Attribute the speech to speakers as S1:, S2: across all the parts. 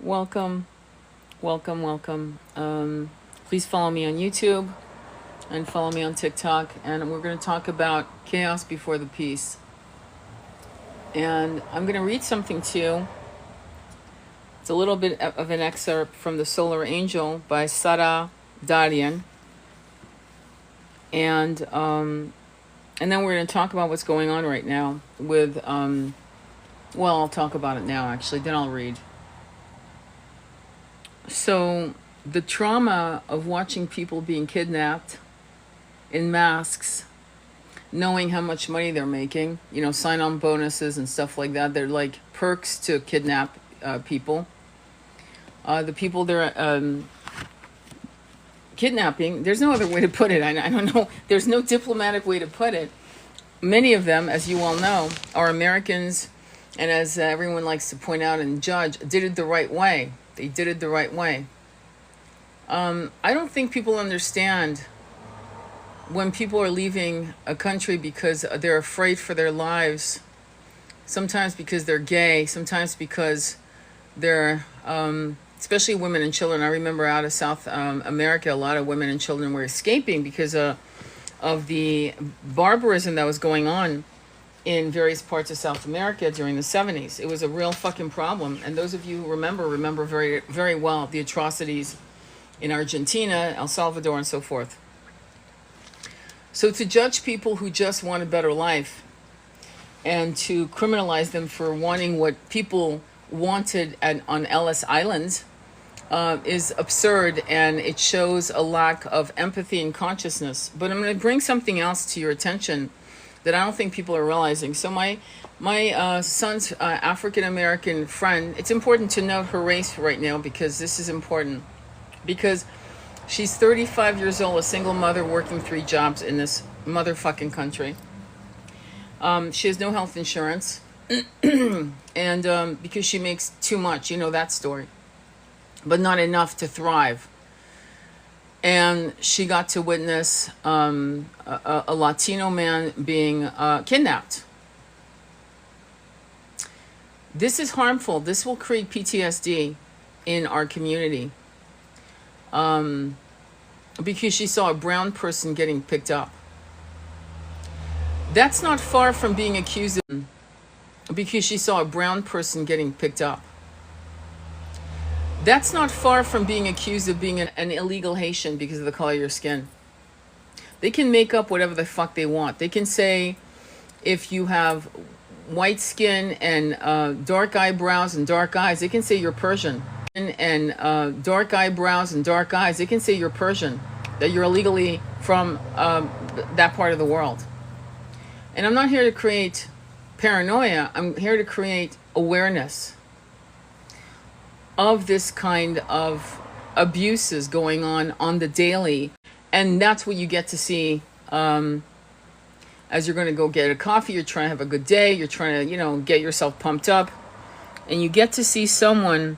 S1: Welcome, welcome. Please follow me on YouTube and follow me on TikTok. And we're going to talk about chaos before the peace. And I'm going to read something to you. It's a little bit of an excerpt from The Solar Angel by Sarah Darian. And then we're going to talk about what's going on right now with, I'll talk about it now actually, then I'll read. So the trauma of watching people being kidnapped in masks, knowing how much money they're making, sign-on bonuses and stuff like that. They're like perks to kidnap people. The people they're kidnapping, there's no other way to put it. I don't know. There's no diplomatic way to put it. Many of them, as you all know, are Americans, and as everyone likes to point out and judge, did it the right way. They did it the right way. I don't think people understand when people are leaving a country because they're afraid for their lives, sometimes because they're gay, sometimes because they're, especially women and children. I remember out of South America, a lot of women and children were escaping because of the barbarism that was going on in various parts of South America during the 70s. It was a real fucking problem. And those of you who remember very, very well the atrocities in Argentina, El Salvador, and so forth. So to judge people who just want a better life and to criminalize them for wanting what people wanted on Ellis Island is absurd, and it shows a lack of empathy and consciousness. But I'm going to bring something else to your attention that I don't think people are realizing. So my son's African-American friend, it's important to note her race right now because this is important. Because she's 35 years old, a single mother working 3 jobs in this motherfucking country. She has no health insurance. And because she makes too much, you know that story. But not enough to thrive. And she got to witness a Latino man being kidnapped. This is harmful. This will create PTSD in our community. Because she saw a brown person getting picked up. That's not far from being accused of, because she saw a brown person getting picked up. That's not far from being accused of being an illegal Haitian because of the color of your skin. They can make up whatever the fuck they want. They can say if you have white skin and dark eyebrows and dark eyes, they can say you're Persian. And dark eyebrows and dark eyes, they can say you're Persian, that you're illegally from that part of the world. And I'm not here to create paranoia. I'm here to create awareness of this kind of abuses going on the daily. And that's what you get to see as you're going to go get a coffee. You're trying to have a good day. You're trying to, get yourself pumped up. And you get to see someone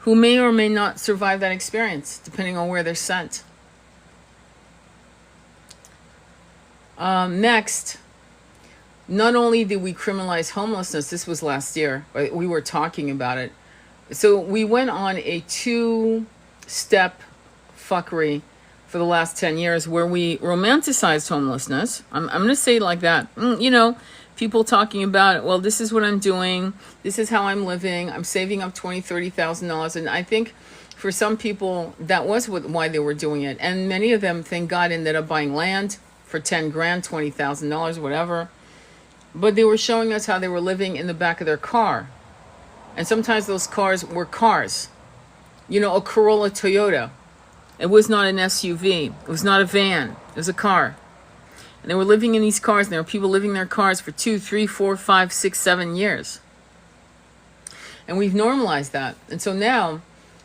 S1: who may or may not survive that experience, depending on where they're sent. Next, not only did we criminalize homelessness, this was last year, we were talking about it. So we went on a 2-step fuckery for the last 10 years where we romanticized homelessness. I'm going to say it like that. People talking about, well, this is what I'm doing. This is how I'm living. I'm saving up $20,000, $30,000. And I think for some people, that was why they were doing it. And many of them, thank God, ended up buying land for 10 grand, $20,000, whatever. But they were showing us how they were living in the back of their car. And sometimes those cars were cars. A Corolla Toyota. It was not an SUV. It was not a van. It was a car. And they were living in these cars. And there were people living in their cars for 2, 3, 4, 5, 6, 7 years. And we've normalized that. And so now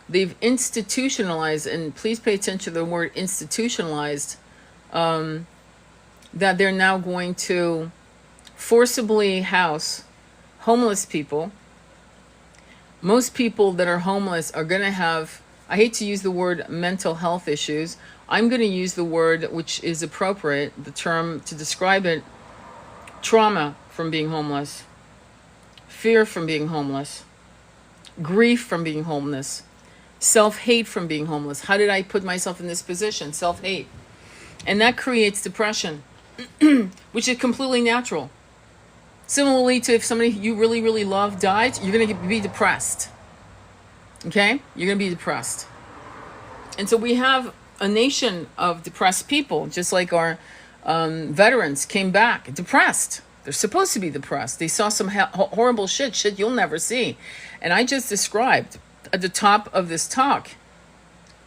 S1: they've institutionalized, and please pay attention to the word institutionalized, that they're now going to forcibly house homeless people. Most people that are homeless are going to have, I hate to use the word mental health issues. I'm going to use the word which is appropriate, the term to describe it, trauma from being homeless, fear from being homeless, grief from being homeless, self-hate from being homeless. How did I put myself in this position? Self-hate. And that creates depression, which is completely natural. Similarly to if somebody you really, really love died, you're going to be depressed. Okay? You're going to be depressed. And so we have a nation of depressed people, just like our veterans came back depressed. They're supposed to be depressed. They saw some horrible shit you'll never see. And I just described at the top of this talk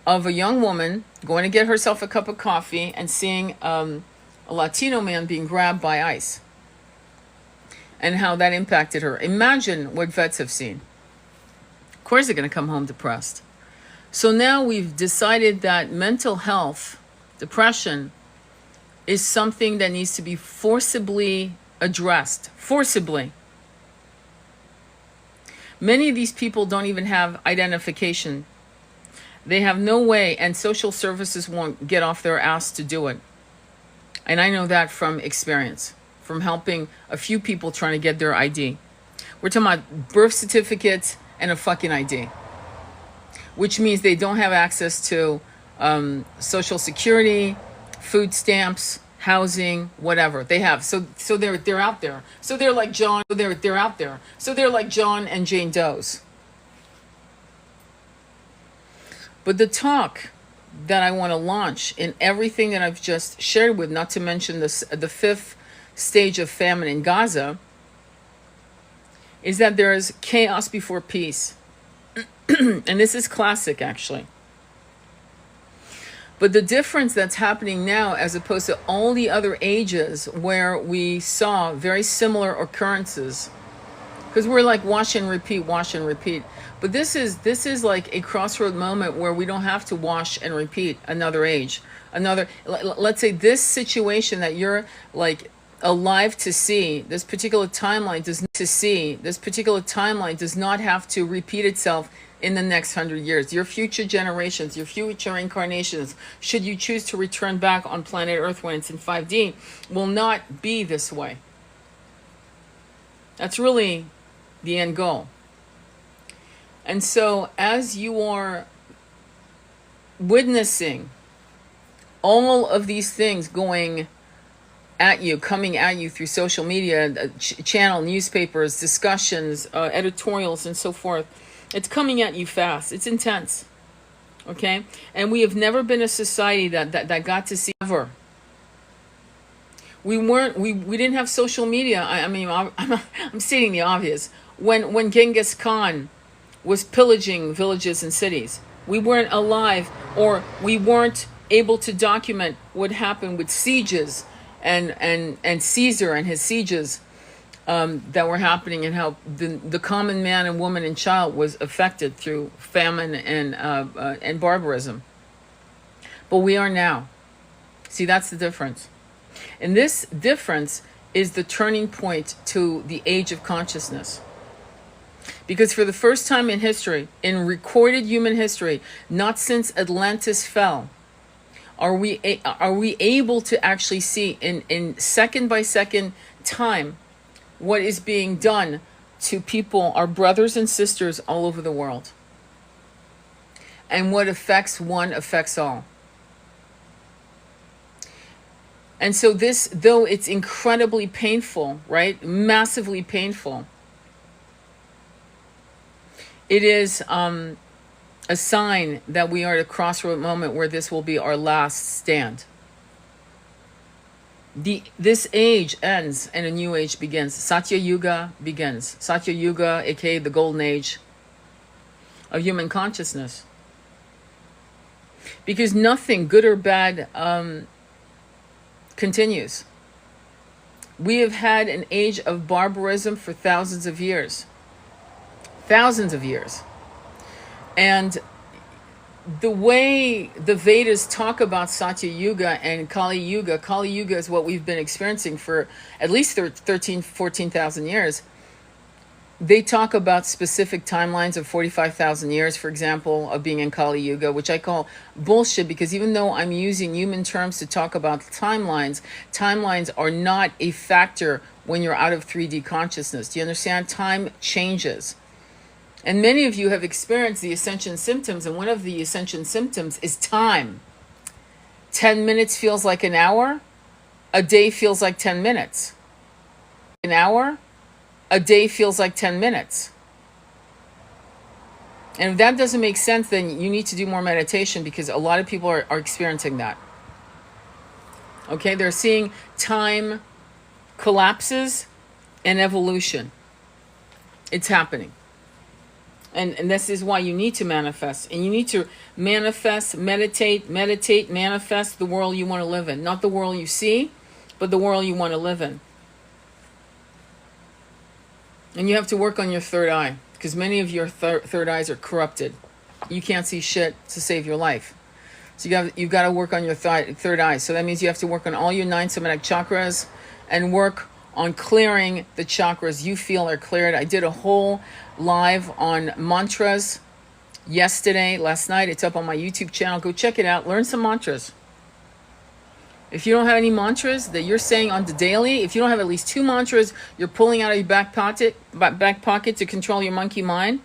S1: of a young woman going to get herself a cup of coffee and seeing a Latino man being grabbed by ICE and how that impacted her. Imagine what vets have seen. Of course they're going to come home depressed. So now we've decided that mental health, depression, is something that needs to be forcibly addressed. Forcibly. Many of these people don't even have identification. They have no way, and social services won't get off their ass to do it. And I know that from experience, from helping a few people trying to get their ID. We're talking about birth certificates and a fucking ID, which means they don't have access to Social Security, food stamps, housing, whatever they have. So they're out there. So they're like John. They're out there. So they're like John and Jane Doe's. But the talk that I want to launch in everything that I've just shared with, not to mention the fifth stage of famine in Gaza, is that there is chaos before peace. And this is classic, actually. But the difference that's happening now, as opposed to all the other ages where we saw very similar occurrences, because we're like wash and repeat. But this is like a crossroad moment where we don't have to wash and repeat another age. Let's say this situation that you're like alive to see, this particular timeline does not have to repeat itself in the next 100 years. Your future generations, your future incarnations, should you choose to return back on planet Earth when it's in 5D, will not be this way. That's really the end goal. And so as you are witnessing all of these things going at you, coming at you through social media, channel, newspapers, discussions, editorials, and so forth, it's coming at you fast. It's intense. Okay? And we have never been a society that got to see ever. We didn't have social media. I'm stating the obvious. When Genghis Khan was pillaging villages and cities, we weren't alive, or we weren't able to document what happened with sieges and Caesar and his sieges that were happening, and how the common man and woman and child was affected through famine and barbarism. But we are now. See, that's the difference. And this difference is the turning point to the age of consciousness. Because for the first time in history, in recorded human history, not since Atlantis fell, are we able to actually see in second by second time what is being done to people, our brothers and sisters all over the world. And what affects one affects all. And so this, though it's incredibly painful, right? Massively painful, it is a sign that we are at a crossroad moment where this will be our last stand. This age ends and a new age begins. Satya Yuga begins. Satya Yuga, aka the golden age of human consciousness. Because nothing, good or bad, continues. We have had an age of barbarism for thousands of years. Thousands of years. And the way the Vedas talk about Satya Yuga and Kali Yuga is what we've been experiencing for at least 14,000 years. They talk about specific timelines of 45,000 years, for example, of being in Kali Yuga, which I call bullshit, because even though I'm using human terms to talk about timelines are not a factor when you're out of 3D consciousness. Do you understand? Time changes. And many of you have experienced the ascension symptoms, and one of the ascension symptoms is time. 10 minutes feels like an hour. A day feels like 10 minutes. An hour, a day feels like 10 minutes. And if that doesn't make sense, then you need to do more meditation, because a lot of people are experiencing that. Okay, they're seeing time collapses and evolution. It's happening. And this is why you need to manifest. And you need to manifest, meditate, manifest the world you want to live in. Not the world you see, but the world you want to live in. And you have to work on your third eye, because many of your third eyes are corrupted. You can't see shit to save your life. So you've got to work on your third eye. So that means you have to work on all your 9 somatic chakras and work on clearing the chakras you feel are cleared. I did a whole live on mantras last night. It's up on my YouTube channel. Go check it out. Learn some mantras. If you don't have any mantras that you're saying on the daily, if you don't have at least 2 mantras you're pulling out of your back pocket to control your monkey mind,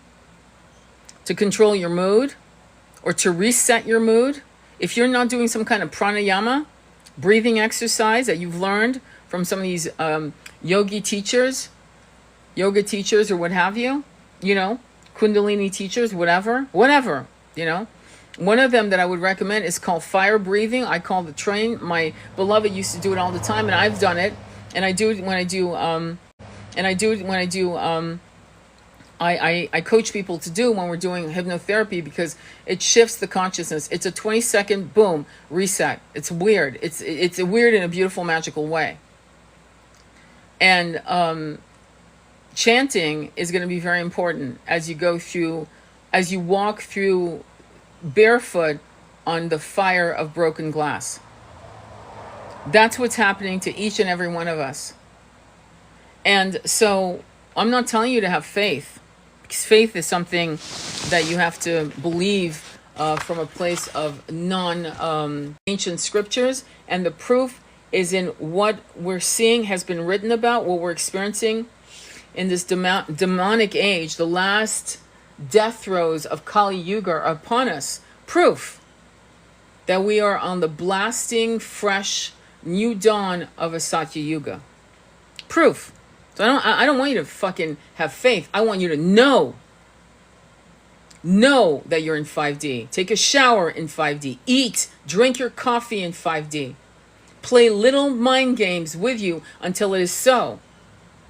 S1: to control your mood, or to reset your mood, if you're not doing some kind of pranayama, breathing exercise that you've learned from some of these yoga teachers or what have you, Kundalini teachers, whatever, One of them that I would recommend is called fire breathing. I call the train. My beloved used to do it all the time, and I've done it. And I do it when I coach people to do when we're doing hypnotherapy, because it shifts the consciousness. It's a 20-second boom reset. It's weird. It's weird in a beautiful, magical way. And chanting is going to be very important as you walk through barefoot on the fire of broken glass. That's what's happening to each and every one of us. And so I'm not telling you to have faith, because faith is something that you have to believe from a place of ancient scriptures, and the proof is in what we're seeing has been written about, what we're experiencing in this demonic age. The last death throes of Kali Yuga are upon us. Proof that we are on the blasting, fresh, new dawn of a Satya Yuga. Proof. So I don't want you to fucking have faith. I want you to know that you're in 5D. Take a shower in 5D. Eat, drink your coffee in 5D. Play little mind games with you until it is so.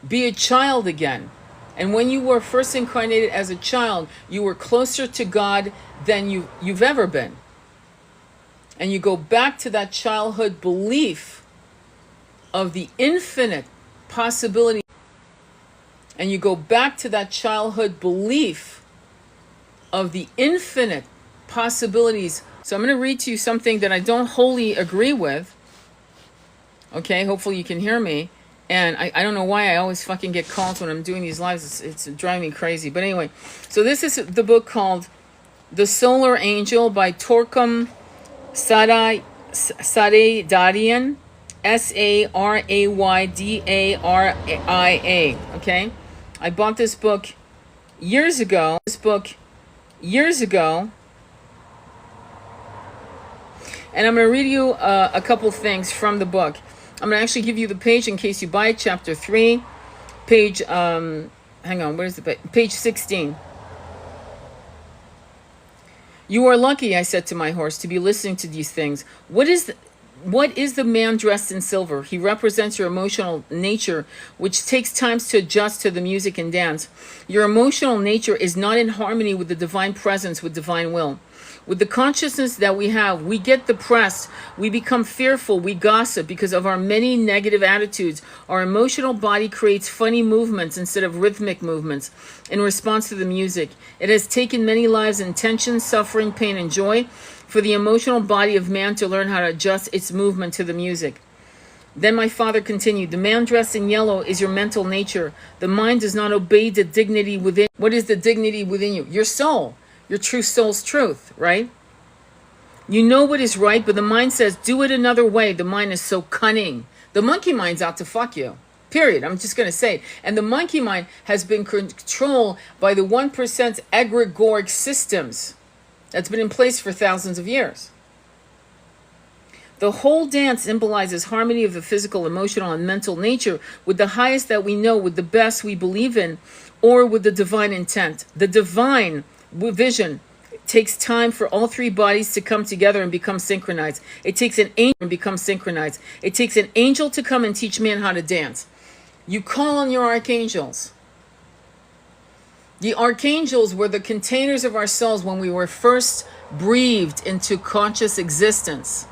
S1: Be a child again. And when you were first incarnated as a child, you were closer to God than you've ever been. And you go back to that childhood belief of the infinite possibility. And you go back to that childhood belief of the infinite possibilities. So I'm going to read to you something that I don't wholly agree with. Okay, hopefully you can hear me. And I don't know why I always fucking get calls when I'm doing these lives. It's driving me crazy. But anyway, so this is the book called The Solar Angel by Torquem Saraydarian, Saraydaria. Okay? I bought this book years ago. And I'm going to read you a couple things from the book. I'm going to actually give you the page in case you buy it. Chapter 3, page, hang on, where's the page? Page 16. You are lucky, I said to my horse, to be listening to these things. What is the man dressed in silver? He represents your emotional nature, which takes time to adjust to the music and dance. Your emotional nature is not in harmony with the divine presence, with divine will. With the consciousness that we have, we get depressed, we become fearful, we gossip because of our many negative attitudes. Our emotional body creates funny movements instead of rhythmic movements in response to the music. It has taken many lives in tension, suffering, pain, and joy for the emotional body of man to learn how to adjust its movement to the music. Then my father continued, the man dressed in yellow is your mental nature. The mind does not obey the dignity within. What is the dignity within you? Your soul. Your true soul's truth, right? You know what is right, but the mind says, do it another way. The mind is so cunning. The monkey mind's out to fuck you. Period. I'm just going to say it. And the monkey mind has been controlled by the 1% egregoric systems that's been in place for thousands of years. The whole dance symbolizes harmony of the physical, emotional, and mental nature with the highest that we know, with the best we believe in, or with the divine intent. The divine vision takes time for all three bodies to come together and become synchronized. It takes an angel and become synchronized. It takes an angel to come and teach man how to dance. You call on your archangels. The archangels were the containers of our souls when we were first breathed into conscious existence.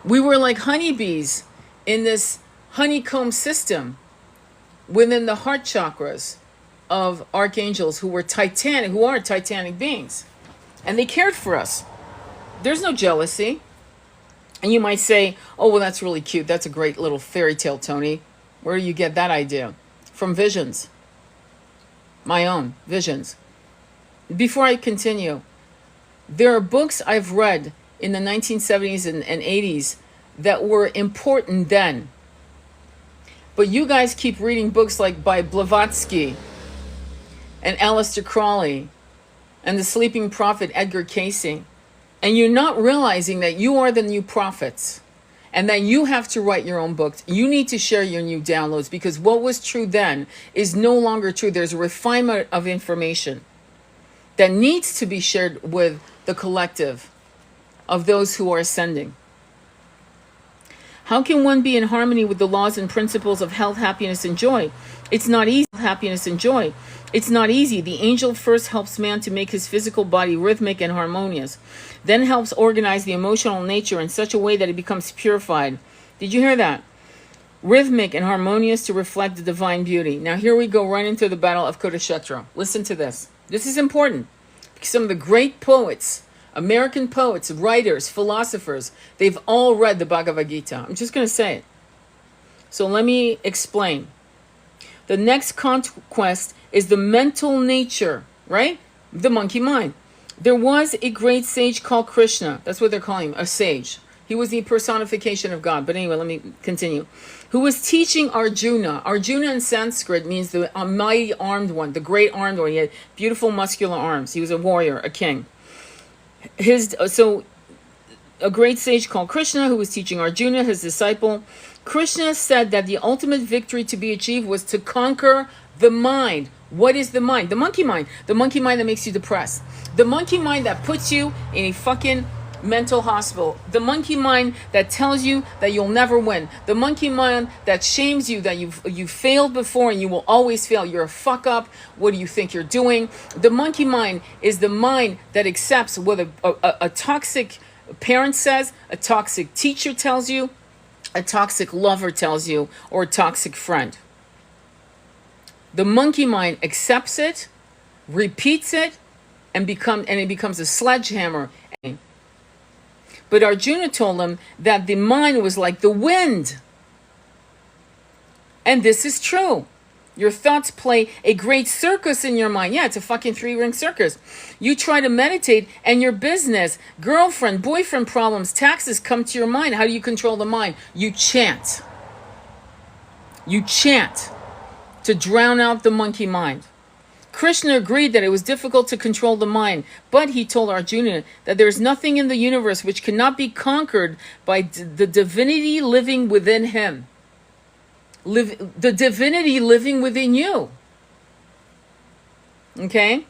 S1: We were like honeybees in this honeycomb system within the heart chakras of archangels who are titanic beings. And they cared for us. There's no jealousy. And you might say, oh, well, that's really cute. That's a great little fairy tale, Tony. Where do you get that idea? From visions. My own visions. Before I continue, there are books I've read in the 1970s and 80s that were important then. But you guys keep reading books like by Blavatsky and Aleister Crowley and the Sleeping Prophet Edgar Cayce. And you're not realizing that you are the new prophets and that you have to write your own books. You need to share your new downloads because what was true then is no longer true. There's a refinement of information that needs to be shared with the collective of those who are ascending. How can one be in harmony with the laws and principles of health, happiness, and joy? It's not easy. Happiness and joy. It's not easy. The angel first helps man to make his physical body rhythmic and harmonious, then helps organize the emotional nature in such a way that it becomes purified. Did you hear that? Rhythmic and harmonious to reflect the divine beauty. Now here we go right into the battle of Kurukshetra. Listen to this. This is important. Some of the great poets, American poets, writers, philosophers, they've all read the Bhagavad Gita. I'm just going to say it. So let me explain. The next conquest is the mental nature, right? The monkey mind. There was a great sage called Krishna. That's what they're calling him, a sage. He was the personification of God. But anyway, let me continue. Who was teaching Arjuna. Arjuna in Sanskrit means the mighty armed one, the great armed one. He had beautiful muscular arms. He was a warrior, a king. A great sage called Krishna who was teaching Arjuna, his disciple. Krishna said that the ultimate victory to be achieved was to conquer the mind. What is the mind? The monkey mind. The monkey mind that makes you depressed. The monkey mind that puts you in a fucking mental hospital. The monkey mind that tells you that you'll never win. The monkey mind that shames you that you've failed before and you will always fail. You're a fuck up. What do you think you're doing? The monkey mind is the mind that accepts what a toxic parent says, a toxic teacher tells you, a toxic lover tells you, or a toxic friend. The monkey mind accepts it, repeats it, and it becomes a sledgehammer. But Arjuna told him that the mind was like the wind. And this is true. Your thoughts play a great circus in your mind. Yeah, it's a fucking 3-ring circus. You try to meditate and your business, girlfriend, boyfriend problems, taxes come to your mind. How do you control the mind? You chant. You chant to drown out the monkey mind. Krishna agreed that it was difficult to control the mind, but he told Arjuna that there is nothing in the universe which cannot be conquered by the divinity living within him. The divinity living within you. Okay?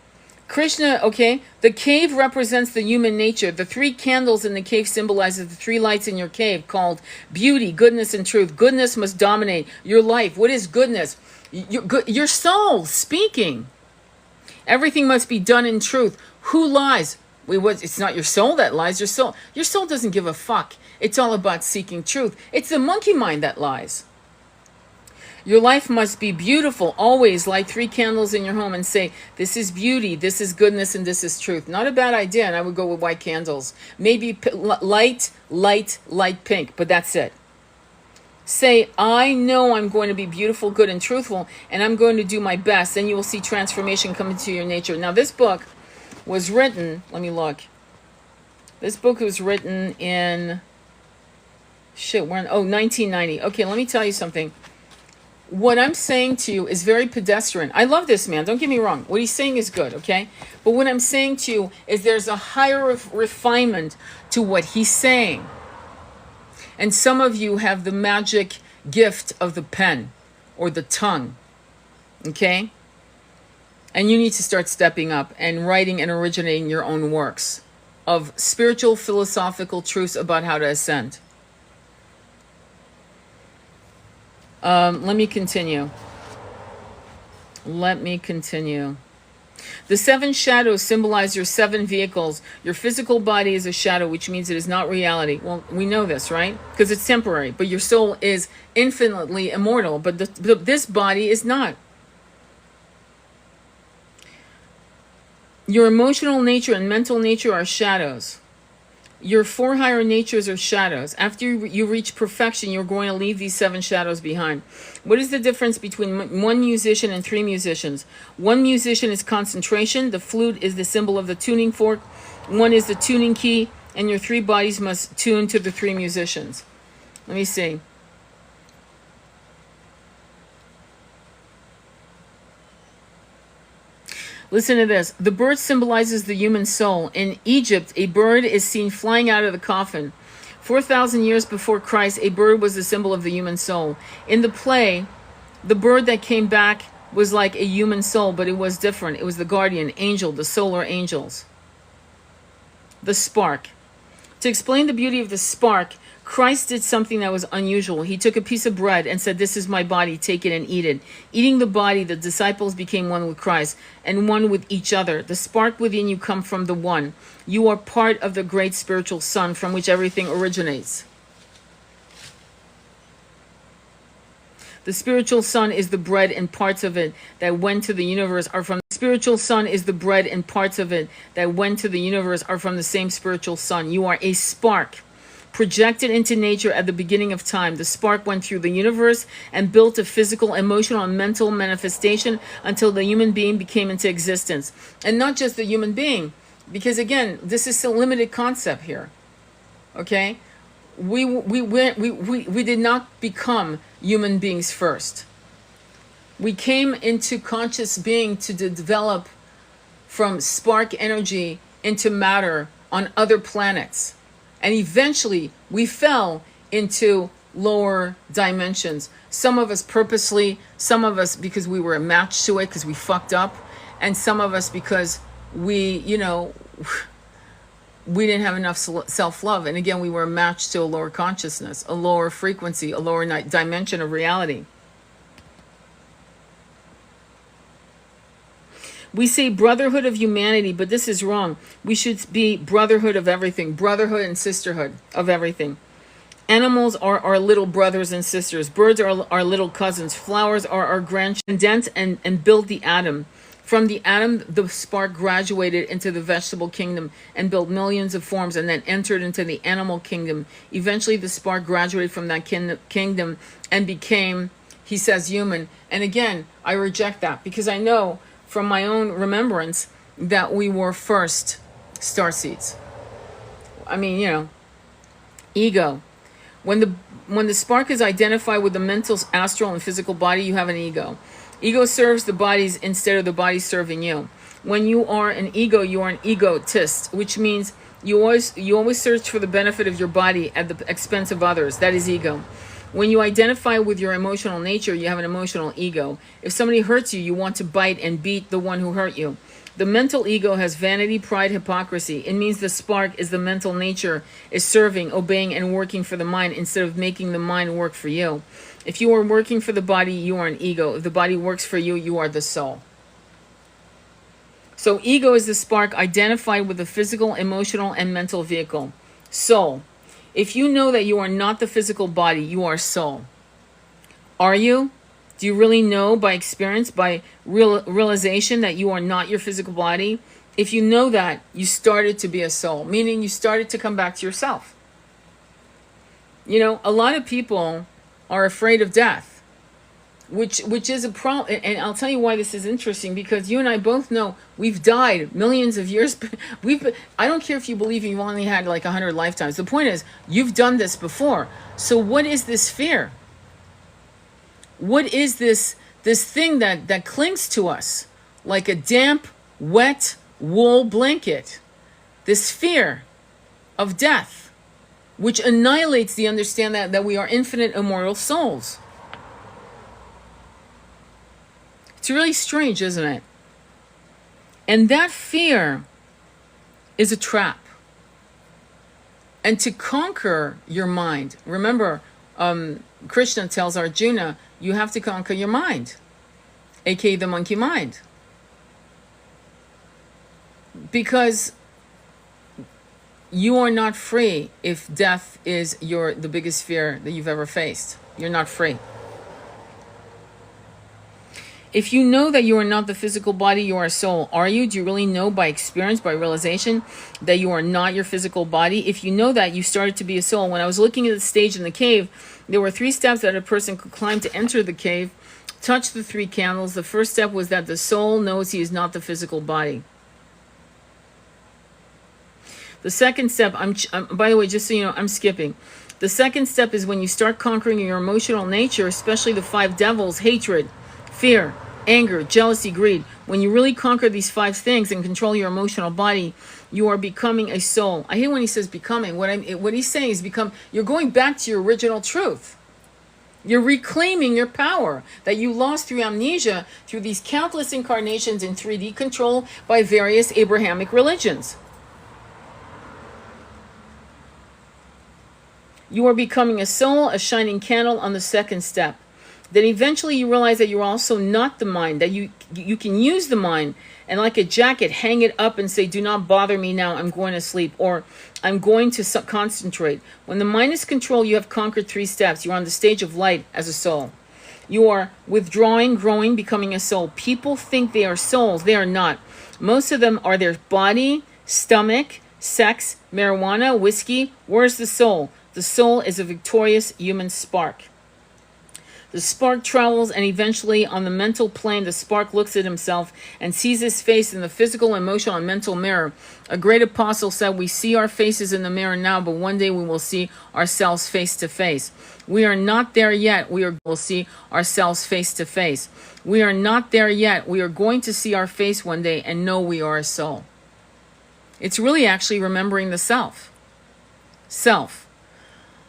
S1: Krishna, okay, the cave represents the human nature. The 3 candles in the cave symbolizes the 3 lights in your cave called beauty, goodness, and truth. Goodness must dominate your life. What is goodness? Your soul speaking. Everything must be done in truth. Who lies? It's not your soul that lies. Your soul doesn't give a fuck. It's all about seeking truth. It's the monkey mind that lies. Your life must be beautiful. Always light 3 candles in your home and say, this is beauty, this is goodness, and this is truth. Not a bad idea, and I would go with white candles. Maybe light pink, but that's it. Say, I know I'm going to be beautiful, good, and truthful, and I'm going to do my best. Then you will see transformation come into your nature. Now, this book was written, let me look. This book was written in Shit, we're in, 1990. Okay, let me tell you something. What I'm saying to you is very pedestrian. I love this man, don't get me wrong. What he's saying is good, okay? But what I'm saying to you is there's a higher refinement to what he's saying. And some of you have the magic gift of the pen or the tongue, okay? And you need to start stepping up and writing and originating your own works of spiritual, philosophical truths about how to ascend. Let me continue. The 7 shadows symbolize your 7 vehicles. Your physical body is a shadow, which means it is not reality. Well, we know this, right? Because it's temporary. But your soul is infinitely immortal. But this body is not. Your emotional nature and mental nature are shadows. Your 4 higher natures are shadows. After you reach perfection, you're going to leave these 7 shadows behind. What is the difference between 1 musician and 3 musicians? 1 musician is concentration. The flute is the symbol of the tuning fork. 1 is the tuning key. And your 3 bodies must tune to the 3 musicians. Let me see. Listen to this. The bird symbolizes the human soul. In Egypt, a bird is seen flying out of the coffin. 4,000 years before Christ, a bird was the symbol of the human soul. In the play, the bird that came back was like a human soul, but it was different. It was the guardian angel, the solar angels. The spark. To explain the beauty of the spark, Christ did something that was unusual. He took a piece of bread and said, "This is my body, take it and eat it." Eating the body, the disciples became one with Christ and one with each other. The spark within you come from the one. You are part of the great spiritual sun from which everything originates. The spiritual sun is the bread, and parts of it that went to the universe are from the spiritual sun is the bread, and parts of it that went to the universe are from the same spiritual sun. You are a spark projected into nature at the beginning of time. The spark went through the universe and built a physical, emotional, and mental manifestation until the human being became into existence. And not just the human being, because again, this is a limited concept here. Okay? We did not become human beings first. We came into conscious being to develop from spark energy into matter on other planets. And eventually we fell into lower dimensions. Some of us purposely, some of us because we were a match to it, because we fucked up, and some of us because we didn't have enough self-love. And again, we were a match to a lower consciousness, a lower frequency, a lower dimension of reality. We say brotherhood of humanity, but this is wrong. We should be brotherhood of everything, brotherhood and sisterhood of everything. Animals are our little brothers and sisters. Birds are our little cousins. Flowers are our grandchildren. Condense and build the atom. From the atom, the spark graduated into the vegetable kingdom and built millions of forms, and then entered into the animal kingdom. Eventually, the spark graduated from that kingdom and became, he says, human. And again, I reject that, because I know from my own remembrance that we were first starseeds. I mean, ego. When the spark is identified with the mental, astral, and physical body, you have an ego. Ego serves the bodies instead of the body serving you. When you are an ego, you are an egotist, which means you always search for the benefit of your body at the expense of others. That is ego. When you identify with your emotional nature, you have an emotional ego. If somebody hurts you, you want to bite and beat the one who hurt you. The mental ego has vanity, pride, hypocrisy. It means the spark is the mental nature is serving, obeying, and working for the mind instead of making the mind work for you. If you are working for the body, you are an ego. If the body works for you, you are the soul. So ego is the spark identified with the physical, emotional, and mental vehicle. Soul. If you know that you are not the physical body, you are soul. Are you? Do you really know by experience, by realization that you are not your physical body? If you know that, you started to be a soul, meaning you started to come back to yourself. A lot of people are afraid of death. which is a problem. And I'll tell you why this is interesting, because you and I both know we've died millions of years. I don't care if you believe you've only had like 100 lifetimes. The point is, you've done this before. So what is this fear? What is this thing that clings to us like a damp, wet wool blanket? This fear of death, which annihilates the understanding that we are infinite immortal souls. It's really strange, isn't it? And that fear is a trap. And to conquer your mind, remember, Krishna tells Arjuna, you have to conquer your mind, aka the monkey mind. Because you are not free if death is the biggest fear that you've ever faced. You're not free. If you know that you are not the physical body, you are a soul. Are you? Do you really know by experience, by realization, that you are not your physical body? If you know that, you started to be a soul. When I was looking at the stage in the cave, there were 3 steps that a person could climb to enter the cave. Touch the 3 candles. The first step was that the soul knows he is not the physical body. The second step, by the way, just so you know, I'm skipping. The second step is when you start conquering your emotional nature, especially the 5 devils: hatred, fear, anger, jealousy, greed. When you really conquer these 5 things and control your emotional body, you are becoming a soul. I hate when he says becoming. What he's saying is you're going back to your original truth. You're reclaiming your power that you lost through amnesia, through these countless incarnations in 3D control by various Abrahamic religions. You are becoming a soul, a shining candle on the second step. Then eventually you realize that you're also not the mind, that you can use the mind and like a jacket, hang it up and say, do not bother me now, I'm going to sleep, or I'm going to concentrate. When the mind is controlled, you have conquered 3 steps. You're on the stage of light as a soul. You are withdrawing, growing, becoming a soul. People think they are souls. They are not. Most of them are their body, stomach, sex, marijuana, whiskey. Where's the soul? The soul is a victorious human spark. The spark travels, and eventually on the mental plane, the spark looks at himself and sees his face in the physical, emotional, and mental mirror. A great apostle said, we see our faces in the mirror now, but one day we will see ourselves face to face. We are not there yet. We'll see ourselves face to face. We are not there yet. We are going to see our face one day and know we are a soul. It's really actually remembering the self. Self.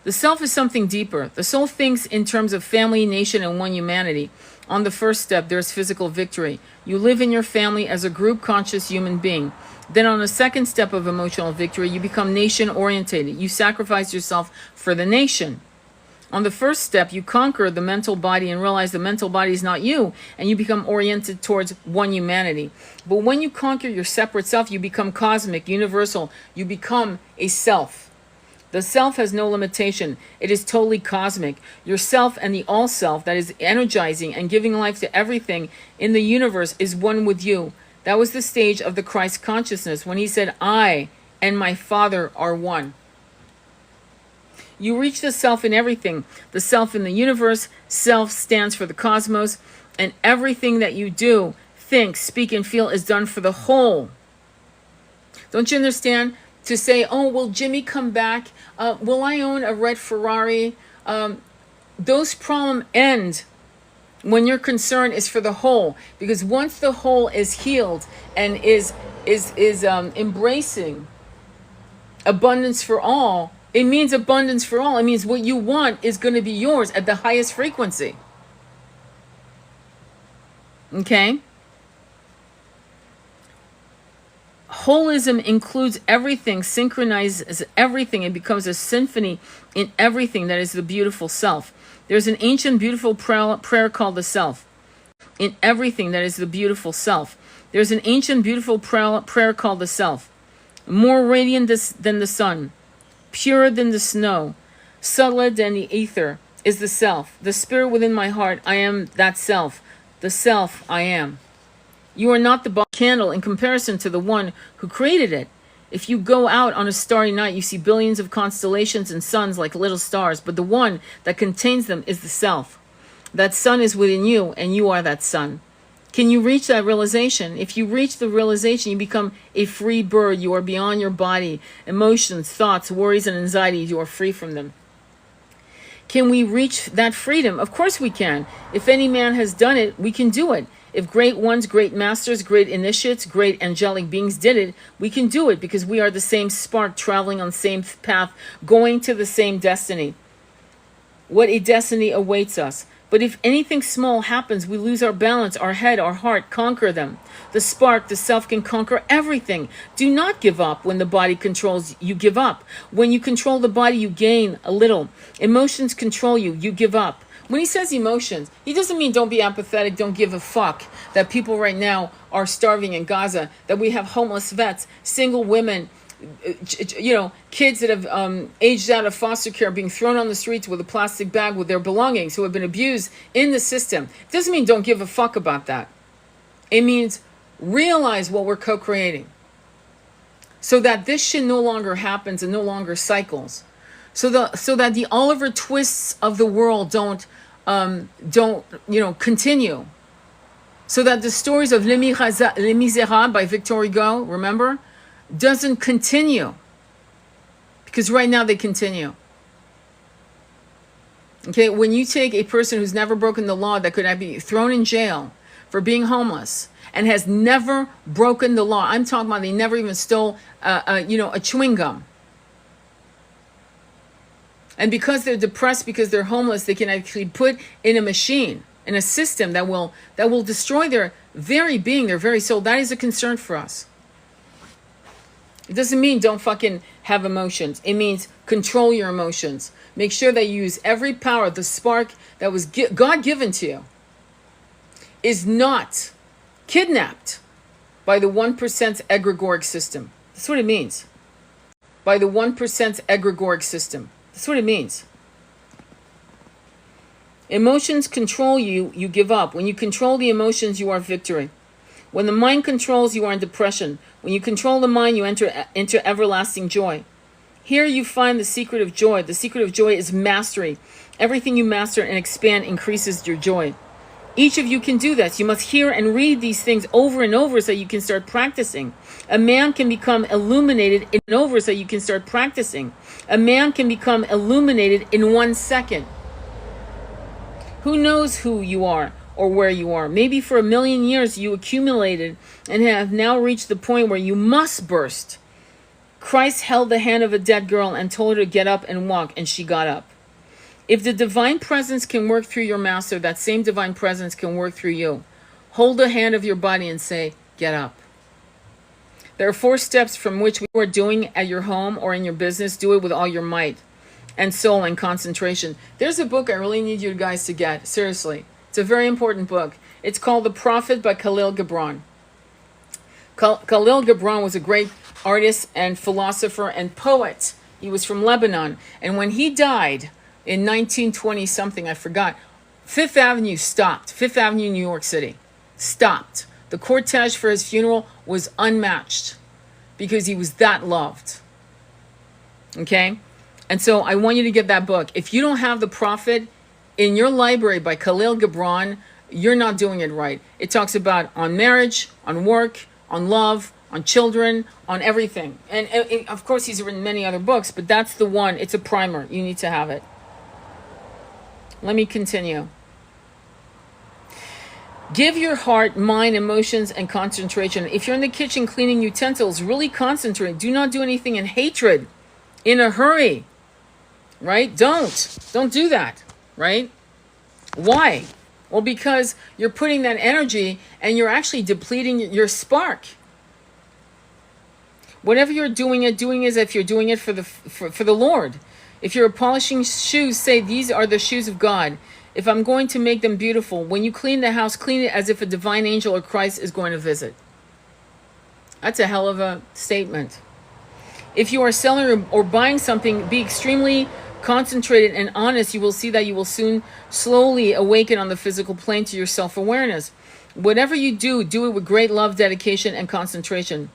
S1: The self is something deeper. The soul thinks in terms of family, nation, and one humanity. On the first step, there's physical victory. You live in your family as a group conscious human being. Then on the second step of emotional victory, you become nation orientated. You sacrifice yourself for the nation. On the first step, you conquer the mental body and realize the mental body is not you, and you become oriented towards one humanity. But when you conquer your separate self, you become cosmic, universal. You become a self. The self has no limitation. It is totally cosmic. Yourself and the all self that is energizing and giving life to everything in the universe is one with you. That was the stage of the Christ consciousness when he said, I and my Father are one. You reach the self in everything. The self in the universe. Self stands for the cosmos. And everything that you do, think, speak, and feel is done for the whole. Don't you understand? To say, oh, will Jimmy come back? Will I own a red Ferrari? Those problems end when your concern is for the whole. Because once the whole is healed and is embracing abundance for all, it means abundance for all. It means what you want is going to be yours at the highest frequency. Okay? Holism includes everything, synchronizes everything, and becomes a symphony in everything that is the beautiful self. There's an ancient beautiful prayer called the self. In everything that is the beautiful self. There's an ancient beautiful prayer called the self. More radiant than the sun, purer than the snow, subtler than the ether is the self. The spirit within my heart, I am that self. The self I am. You are not the candle in comparison to the one who created it. If you go out on a starry night, you see billions of constellations and suns like little stars, but the one that contains them is the self. That sun is within you, and you are that sun. Can you reach that realization? If you reach the realization, you become a free bird. You are beyond your body, emotions, thoughts, worries, and anxieties. You are free from them. Can we reach that freedom? Of course we can. If any man has done it, we can do it. If great ones, great masters, great initiates, great angelic beings did it, we can do it because we are the same spark traveling on the same path, going to the same destiny. What a destiny awaits us. But if anything small happens, we lose our balance, our head, our heart, conquer them. The spark, the self can conquer everything. Do not give up when the body controls you, give up. When you control the body, you gain a little. Emotions control you, you give up. When he says emotions, he doesn't mean don't be apathetic, don't give a fuck that people right now are starving in Gaza, that we have homeless vets, single women, kids that have aged out of foster care being thrown on the streets with a plastic bag with their belongings, who have been abused in the system. It doesn't mean don't give a fuck about that. It means realize what we're co-creating so that this shit no longer happens and no longer cycles. So that the Oliver Twists of the world don't continue. So that the stories of Les Miserables by Victor Hugo, remember, doesn't continue. Because right now they continue. Okay, when you take a person who's never broken the law, that could be thrown in jail for being homeless and has never broken the law. I'm talking about they never even stole a chewing gum. And because they're depressed, because they're homeless, they can actually put in a machine, in a system that will destroy their very being, their very soul. That is a concern for us. It doesn't mean don't fucking have emotions. It means control your emotions. Make sure that you use every power. The spark that was God-given to you is not kidnapped by the 1% egregoric system. That's what it means. By the 1% egregoric system. That's what it means. Emotions control you, you give up. When you control the emotions, you are victory. When the mind controls, you are in depression. When you control the mind, you enter into everlasting joy. Here you find the secret of joy. The secret of joy is mastery. Everything you master and expand increases your joy. Each of you can do this. You must hear and read these things over and over so you can start practicing. A man can become illuminated in over so you can start practicing. A man can become illuminated in 1 second. Who knows who you are or where you are? Maybe for 1,000,000 years you accumulated and have now reached the point where you must burst. Christ held the hand of a dead girl and told her to get up and walk, and she got up. If the divine presence can work through your master, that same divine presence can work through you. Hold the hand of your body and say, get up. There are 4 steps from which you are doing at your home or in your business. Do it with all your might and soul and concentration. There's a book I really need you guys to get. Seriously. It's a very important book. It's called The Prophet by Khalil Gibran. Khalil Gibran was a great artist and philosopher and poet. He was from Lebanon. And when he died in 1920 something, I forgot, Fifth Avenue stopped. Fifth Avenue, New York City, stopped. The cortege for his funeral was unmatched because he was that loved. Okay? And so I want you to get that book. If you don't have The Prophet in your library by Khalil Gibran, you're not doing it right. It talks about on marriage, on work, on love, on children, on everything. And of course, he's written many other books, but that's the one. It's a primer. You need to have it. Let me continue. Give your heart, mind, emotions, and concentration. If you're in the kitchen cleaning utensils, really concentrate. Do not do anything in hatred, in a hurry, right? Don't do that, right? Why? Well, because you're putting that energy and you're actually depleting your spark. Whatever you're doing as if you're doing it for the Lord. If you're polishing shoes, say, these are the shoes of God. If I'm going to make them beautiful, when you clean the house, clean it as if a divine angel or Christ is going to visit. That's a hell of a statement. If you are selling or buying something, be extremely concentrated and honest. You will see that you will soon slowly awaken on the physical plane to your self-awareness. Whatever you do, do it with great love, dedication, and concentration.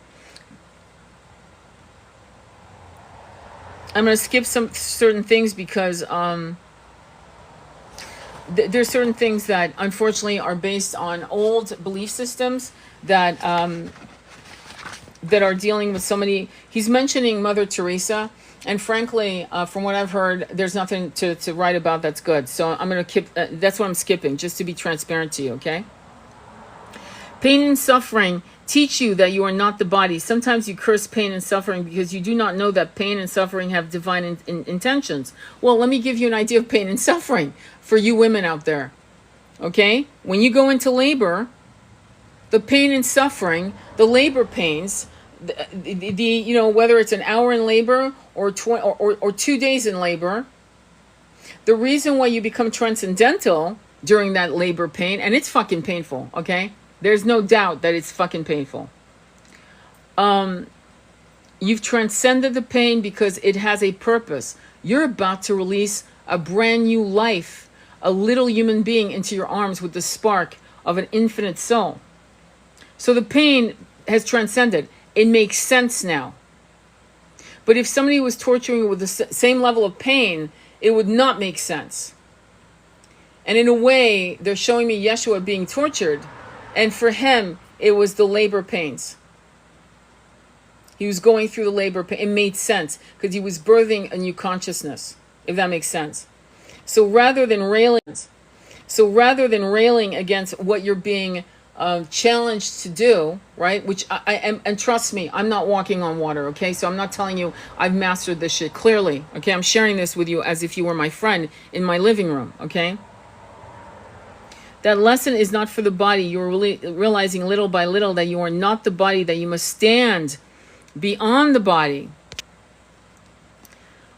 S1: I'm going to skip some certain things because there's certain things that unfortunately are based on old belief systems that that are dealing with so many. He's mentioning Mother Teresa, and frankly, from what I've heard, there's nothing to write about that's good. So I'm going to skip. That's what I'm skipping, just to be transparent to you. Okay. Pain and suffering teach you that you are not the body. Sometimes you curse pain and suffering because you do not know that pain and suffering have divine intentions. Well, let me give you an idea of pain and suffering for you women out there. Okay? When you go into labor, the pain and suffering, the labor pains, the you know, whether it's an hour in labor or 2 days in labor, the reason why you become transcendental during that labor pain, and it's fucking painful, okay? There's no doubt that it's fucking painful. You've transcended the pain because it has a purpose. You're about to release a brand new life, a little human being into your arms with the spark of an infinite soul. So the pain has transcended. It makes sense now. But if somebody was torturing you with the same level of pain, it would not make sense. And in a way, they're showing me Yeshua being tortured. And for him, it was the labor pains. He was going through the labor pain. It made sense because he was birthing a new consciousness, if that makes sense. So rather than railing against what you're being challenged to do, right? Which I am, and trust me, I'm not walking on water, okay? So I'm not telling you I've mastered this shit clearly, okay? I'm sharing this with you as if you were my friend in my living room, okay? That lesson is not for the body. You're really realizing little by little that you are not the body, that you must stand beyond the body.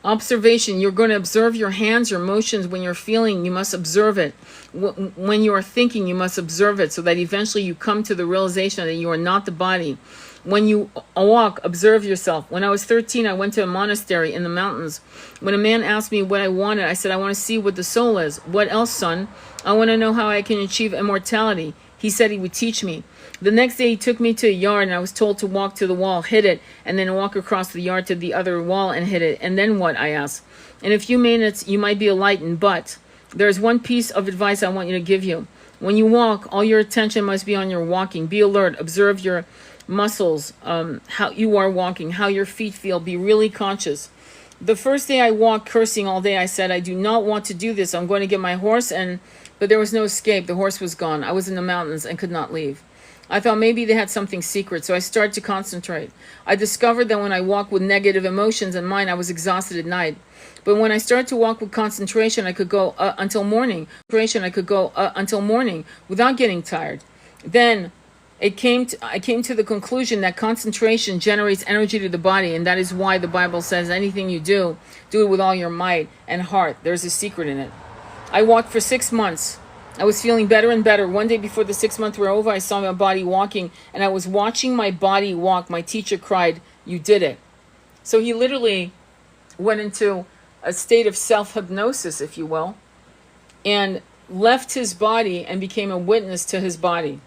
S1: Observation. You're going to observe your hands, your emotions. When you're feeling, you must observe it. When you are thinking, you must observe it so that eventually you come to the realization that you are not the body. When you walk, observe yourself. When I was 13, I went to a monastery in the mountains. When a man asked me what I wanted, I said, I want to see what the soul is. What else, son? I want to know how I can achieve immortality. He said he would teach me. The next day he took me to a yard and I was told to walk to the wall, hit it, and then walk across the yard to the other wall and hit it. And then what? I asked. In a few minutes you might be enlightened, but there is one piece of advice I want you to give you. When you walk, all your attention must be on your walking. Be alert. Observe your muscles, how you are walking, how your feet feel. Be really conscious. The first day I walked cursing all day. I said, I do not want to do this. I'm going to get my horse, but there was no escape. The horse was gone. I was in the mountains and could not leave. I thought maybe they had something secret, so I started to concentrate. I discovered that when I walked with negative emotions in mind, I was exhausted at night. But when I started to walk with concentration, I could go until morning. Until morning without getting tired. Then I came to the conclusion that concentration generates energy to the body, and that is why the Bible says anything you do, do it with all your might and heart. There's a secret in it. I walked for 6 months. I was feeling better and better. One day before the 6 months were over, I saw my body walking, and I was watching my body walk. My teacher cried, "You did it." So he literally went into a state of self-hypnosis, if you will, and left his body and became a witness to his body.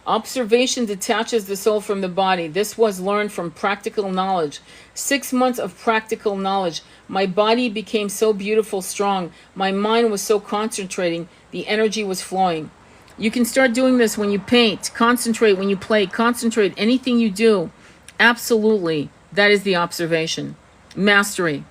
S1: Observation detaches the soul from the body. This was learned from practical knowledge. 6 months of practical knowledge. My body became so beautiful, strong. My mind was so concentrating. The energy was flowing. You can start doing this when you paint. Concentrate when you play. Concentrate anything you do. Absolutely. That is the observation. Mastery.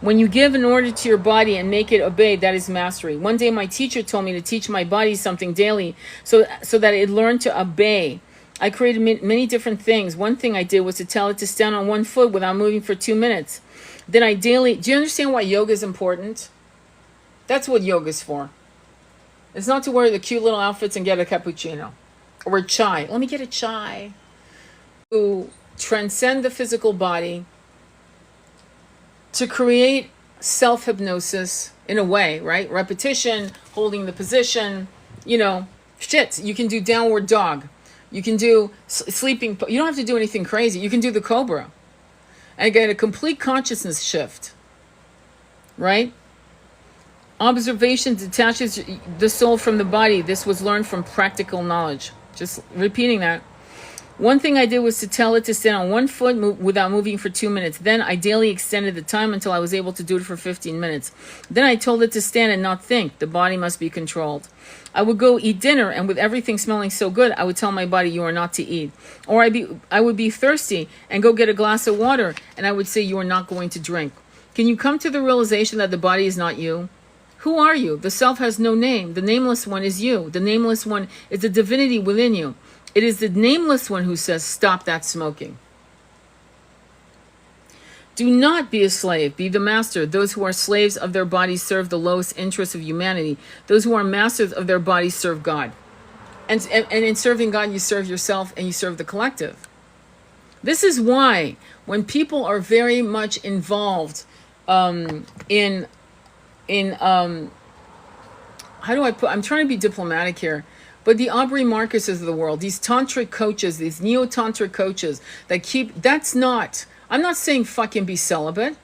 S1: When you give an order to your body and make it obey, that is mastery. One day my teacher told me to teach my body something daily so that it learned to obey. I created many different things. One thing I did was to tell it to stand on one foot without moving for 2 minutes. Then I daily... Do you understand why yoga is important? That's what yoga is for. It's not to wear the cute little outfits and get a cappuccino. Or a chai. Let me get a chai. To transcend the physical body, to create self-hypnosis in a way, right? Repetition, holding the position, shit. You can do downward dog. You can do sleeping. You don't have to do anything crazy. You can do the cobra and get a complete consciousness shift, right? Observation detaches the soul from the body. This was learned from practical knowledge. Just repeating that. One thing I did was to tell it to stand on one foot without moving for 2 minutes. Then I daily extended the time until I was able to do it for 15 minutes. Then I told it to stand and not think. The body must be controlled. I would go eat dinner, and with everything smelling so good, I would tell my body, you are not to eat. Or I would be thirsty and go get a glass of water, and I would say, you are not going to drink. Can you come to the realization that the body is not you? Who are you? The self has no name. The nameless one is you. The nameless one is the divinity within you. It is the nameless one who says, stop that smoking. Do not be a slave, be the master. Those who are slaves of their bodies serve the lowest interests of humanity. Those who are masters of their bodies serve God. And in serving God, you serve yourself and you serve the collective. This is why when people are very much involved in how do I put, I'm trying to be diplomatic here, but the Aubrey Marcuses of the world, these tantric coaches, these neo-tantric coaches that I'm not saying fucking be celibate.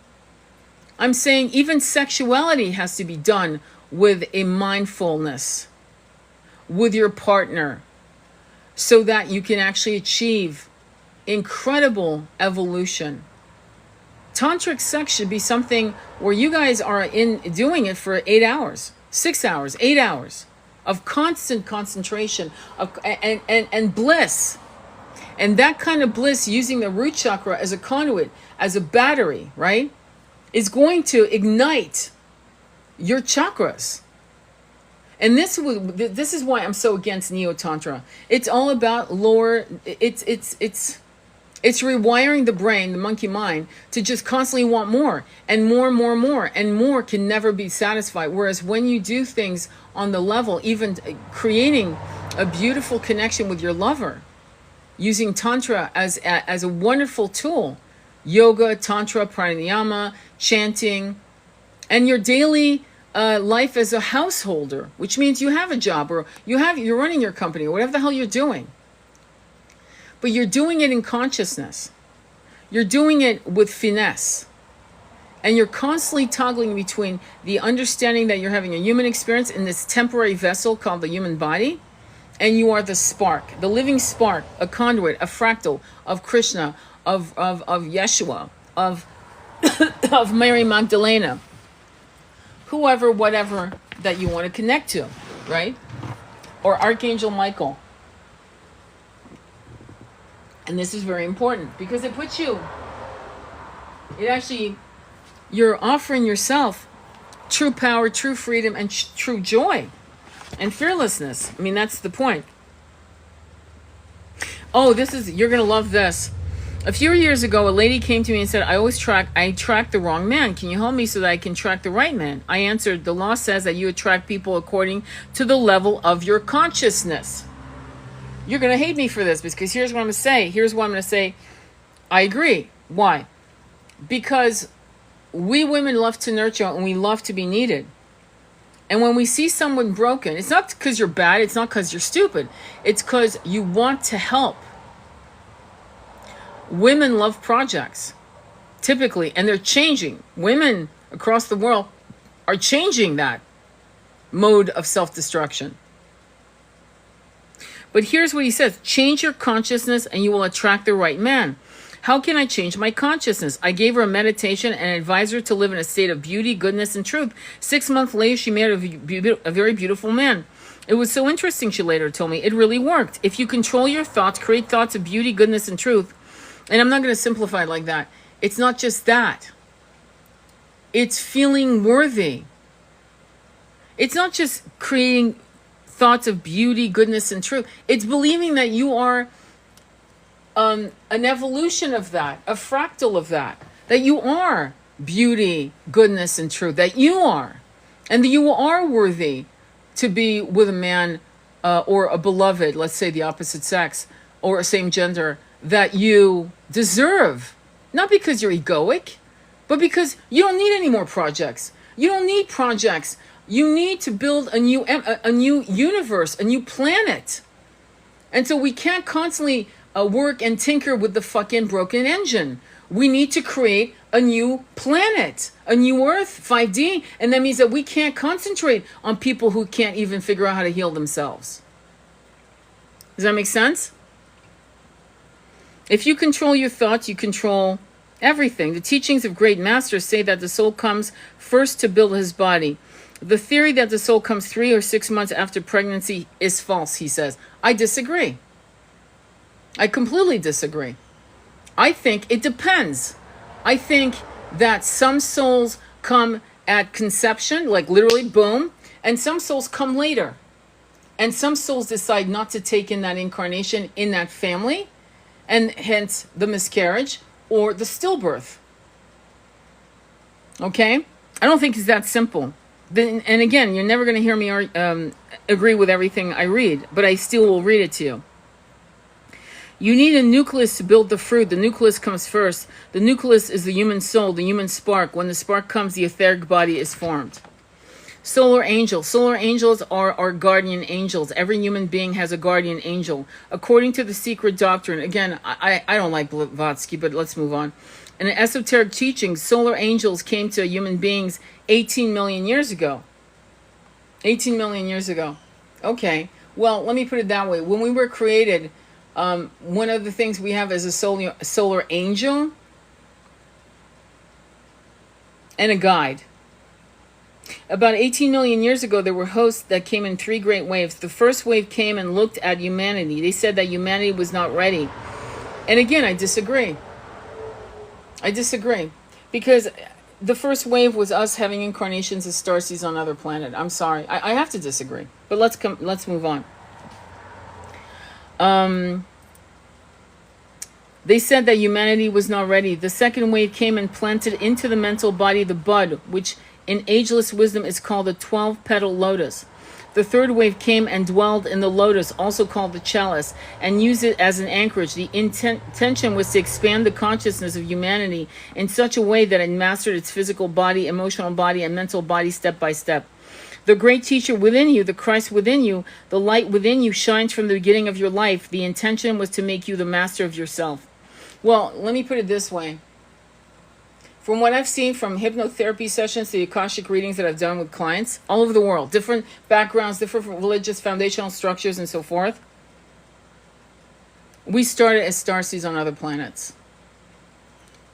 S1: I'm saying even sexuality has to be done with a mindfulness with your partner so that you can actually achieve incredible evolution. Tantric sex should be something where you guys are doing it for 8 hours, 6 hours, 8 hours of constant concentration and bliss. And that kind of bliss, using the root chakra as a conduit, as a battery, right, is going to ignite your chakras. And this is why I'm so against Neo-Tantra. It's all about it's rewiring the brain, the monkey mind, to just constantly want more and more and more and more. And more can never be satisfied. Whereas when you do things on the level, even creating a beautiful connection with your lover, using Tantra as a wonderful tool, yoga, Tantra, pranayama, chanting, and your daily life as a householder, which means you have a job or you're running your company or whatever the hell you're doing. But you're doing it in consciousness. You're doing it with finesse. And you're constantly toggling between the understanding that you're having a human experience in this temporary vessel called the human body, and you are the spark, the living spark, a conduit, a fractal of Krishna, of Yeshua, of of Mary Magdalena, whoever, whatever that you want to connect to, right? Or Archangel Michael. And this is very important because it puts you, you're offering yourself true power, true freedom, and true joy and fearlessness. I mean, that's the point. Oh, you're going to love this. A few years ago, a lady came to me and said, I track the wrong man. Can you help me so that I can track the right man? I answered, the law says that you attract people according to the level of your consciousness. You're going to hate me for this because here's what I'm going to say. I agree. Why? Because we women love to nurture and we love to be needed. And when we see someone broken, it's not because you're bad. It's not because you're stupid. It's because you want to help. Women love projects, typically, and they're changing. Women across the world are changing that mode of self-destruction. But here's what he says. Change your consciousness and you will attract the right man. How can I change my consciousness? I gave her a meditation and advised her to live in a state of beauty, goodness, and truth. 6 months later, she married a very beautiful man. It was so interesting, she later told me. It really worked. If you control your thoughts, create thoughts of beauty, goodness, and truth. And I'm not going to simplify it like that. It's not just that. It's feeling worthy. It's not just creating thoughts of beauty, goodness, and truth. It's believing that you are an evolution of that, a fractal of that you are beauty, goodness, and truth, that you are, and that you are worthy to be with a man or a beloved, let's say the opposite sex, or a same gender, that you deserve. Not because you're egoic, but because you don't need any more projects. You don't need projects. You need to build a new universe, a new planet. And so we can't constantly work and tinker with the fucking broken engine. We need to create a new planet, a new Earth, 5D. And that means that we can't concentrate on people who can't even figure out how to heal themselves. Does that make sense? If you control your thoughts, you control everything. The teachings of great masters say that the soul comes first to build his body. The theory that the soul comes 3 or 6 months after pregnancy is false, he says. I disagree. I completely disagree. I think it depends. I think that some souls come at conception, like literally boom, and some souls come later. And some souls decide not to take in that incarnation in that family, and hence the miscarriage or the stillbirth. Okay? I don't think it's that simple. And again, you're never going to hear me agree with everything I read, but I still will read it to you. You need a nucleus to build the fruit. The nucleus comes first. The nucleus is the human soul, the human spark. When the spark comes, the etheric body is formed. Solar angels. Solar angels are our guardian angels. Every human being has a guardian angel. According to the secret doctrine, again, I don't like Blavatsky, but let's move on. In an esoteric teaching, solar angels came to human beings 18 million years ago. 18 million years ago. Okay, well, let me put it that way. When we were created, one of the things we have is a solar angel and a guide. About 18 million years ago, there were hosts that came in 3 great waves. The first wave came and looked at humanity. They said that humanity was not ready. And again, I disagree. I disagree. Because the first wave was us having incarnations as starseeds on other planet. I'm sorry. I have to disagree. But let's move on. They said that humanity was not ready. The second wave came and planted into the mental body the bud, which in ageless wisdom is called the 12-petal lotus. The third wave came and dwelled in the lotus, also called the chalice, and used it as an anchorage. The intention was to expand the consciousness of humanity in such a way that it mastered its physical body, emotional body, and mental body step by step. The great teacher within you, the Christ within you, the light within you shines from the beginning of your life. The intention was to make you the master of yourself. Well, let me put it this way. From what I've seen from hypnotherapy sessions to the Akashic readings that I've done with clients all over the world, different backgrounds, different religious foundational structures and so forth, we started as starseeds on other planets.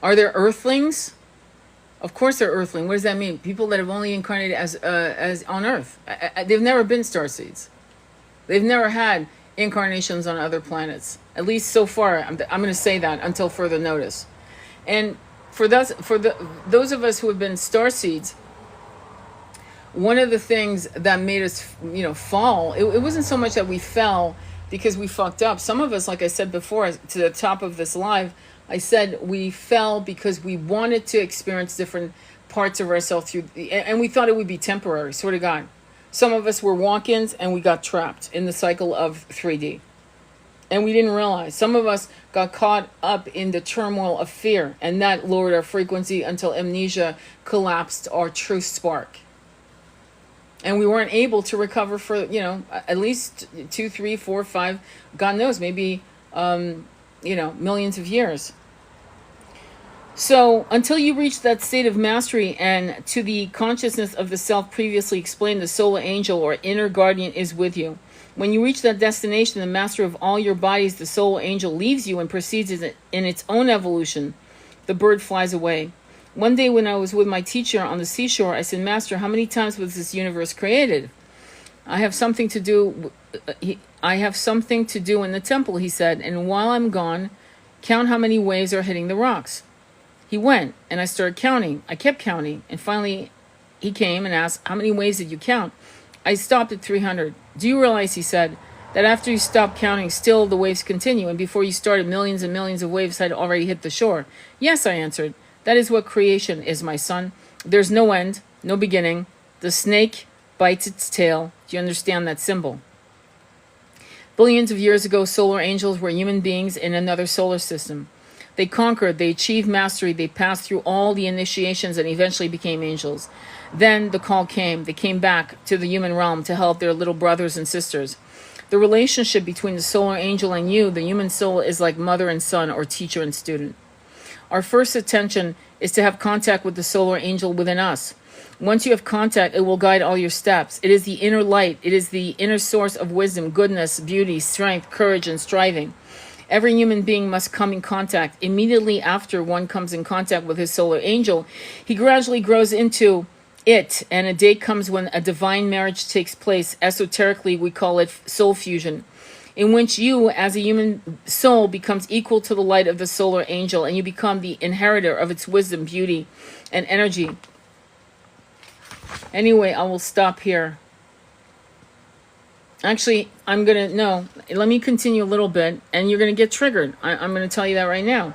S1: Are there earthlings? Of course they're earthling. What does that mean? People that have only incarnated as on Earth. They've never been starseeds. They've never had incarnations on other planets. At least so far, I'm going to say that until further notice. And for those of us who have been starseeds, one of the things that made us, fall, it wasn't so much that we fell because we fucked up. Some of us, like I said before, to the top of this live, I said we fell because we wanted to experience different parts of ourselves and we thought it would be temporary, swear to God. Some of us were walk-ins and we got trapped in the cycle of 3D. And we didn't realize. Some of us got caught up in the turmoil of fear, and that lowered our frequency until amnesia collapsed our true spark. And we weren't able to recover for, at least 2, 3, 4, 5, God knows, maybe, millions of years. So until you reach that state of mastery and to the consciousness of the self previously explained, the solar angel or inner guardian is with you. When you reach that destination, the master of all your bodies, the soul angel, leaves you and proceeds in its own evolution. The bird flies away. One day when I was with my teacher on the seashore, I said, Master, how many times was this universe created? I have something to do in the temple, he said, and while I'm gone, count how many waves are hitting the rocks. He went, and I started counting. I kept counting, and finally he came and asked, how many waves did you count? I stopped at 300. Do you realize, he said, that after you stop counting, still the waves continue, and before you started, millions and millions of waves had already hit the shore? Yes, I answered. That is what creation is, my son. There's no end, no beginning. The snake bites its tail. Do you understand that symbol? Billions of years ago, solar angels were human beings in another solar system. They conquered, they achieved mastery, they passed through all the initiations and eventually became angels. Then the call came. They came back to the human realm to help their little brothers and sisters. The relationship between the solar angel and you, the human soul, is like mother and son or teacher and student. Our first attention is to have contact with the solar angel within us. Once you have contact, it will guide all your steps. It is the inner light. It is the inner source of wisdom, goodness, beauty, strength, courage, and striving. Every human being must come in contact. Immediately after one comes in contact with his solar angel, he gradually grows into it, and a day comes when a divine marriage takes place. Esoterically, we call it soul fusion, in which you, as a human soul, becomes equal to the light of the solar angel, and you become the inheritor of its wisdom, beauty, and energy. Anyway, I will stop here. Actually, I'm going to, no, let me continue a little bit, and you're going to get triggered. I'm going to tell you that right now.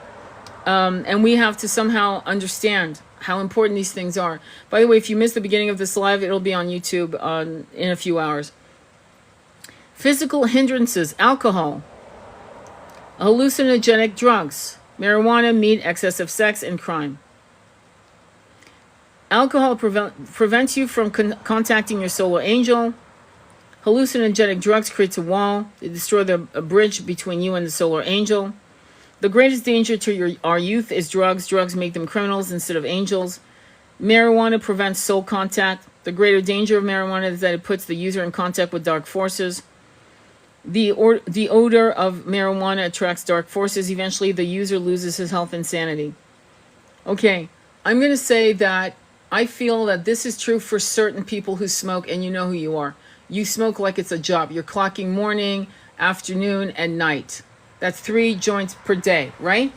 S1: And we have to somehow understand how important these things are. By the way, if you missed the beginning of this live, it'll be on YouTube in a few hours. Physical hindrances: alcohol, hallucinogenic drugs, marijuana, meat, excessive sex, and crime. Alcohol prevents you from contacting your solar angel. Hallucinogenic drugs creates a wall. They destroy a bridge between you and the solar angel. The greatest danger to our youth is drugs. Drugs make them criminals instead of angels. Marijuana prevents soul contact. The greater danger of marijuana is that it puts the user in contact with dark forces. The odor of marijuana attracts dark forces. Eventually, the user loses his health and sanity. Okay, I'm going to say that I feel that this is true for certain people who smoke, and you know who you are. You smoke like it's a job. You're clocking morning, afternoon, and night. That's 3 joints per day, right?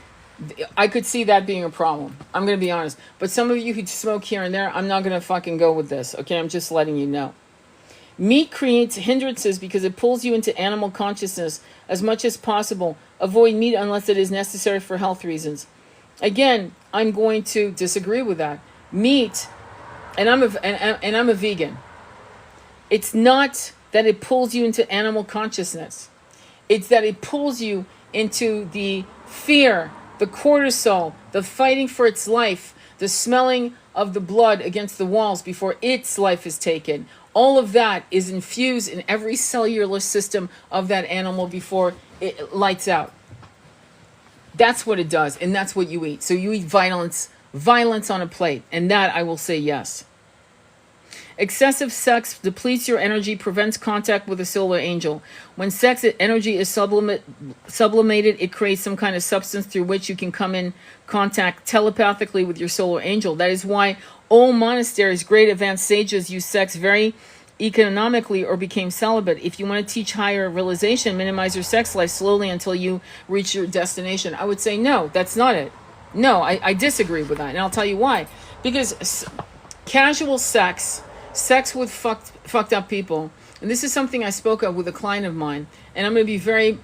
S1: I could see that being a problem. I'm going to be honest. But some of you who smoke here and there, I'm not going to fucking go with this. Okay, I'm just letting you know. Meat creates hindrances because it pulls you into animal consciousness as much as possible. Avoid meat unless it is necessary for health reasons. Again, I'm going to disagree with that. Meat, and I'm a vegan. It's not that it pulls you into animal consciousness. It's that it pulls you into the fear, the cortisol, the fighting for its life, the smelling of the blood against the walls before its life is taken. All of that is infused in every cellular system of that animal before it lights out. That's what it does, and that's what you eat. So you eat violence on a plate, and that I will say yes. Excessive sex depletes your energy, prevents contact with a solar angel. When sex energy is sublimated, it creates some kind of substance through which you can come in contact telepathically with your solar angel. That is why all monasteries, great advanced sages, use sex very economically or became celibate. If you want to teach higher realization, minimize your sex life slowly until you reach your destination. I would say no, that's not it. No, I disagree with that, and I'll tell you why. Because casual sex with fucked up people, and this is something I spoke of with a client of mine, and I'm going to be very,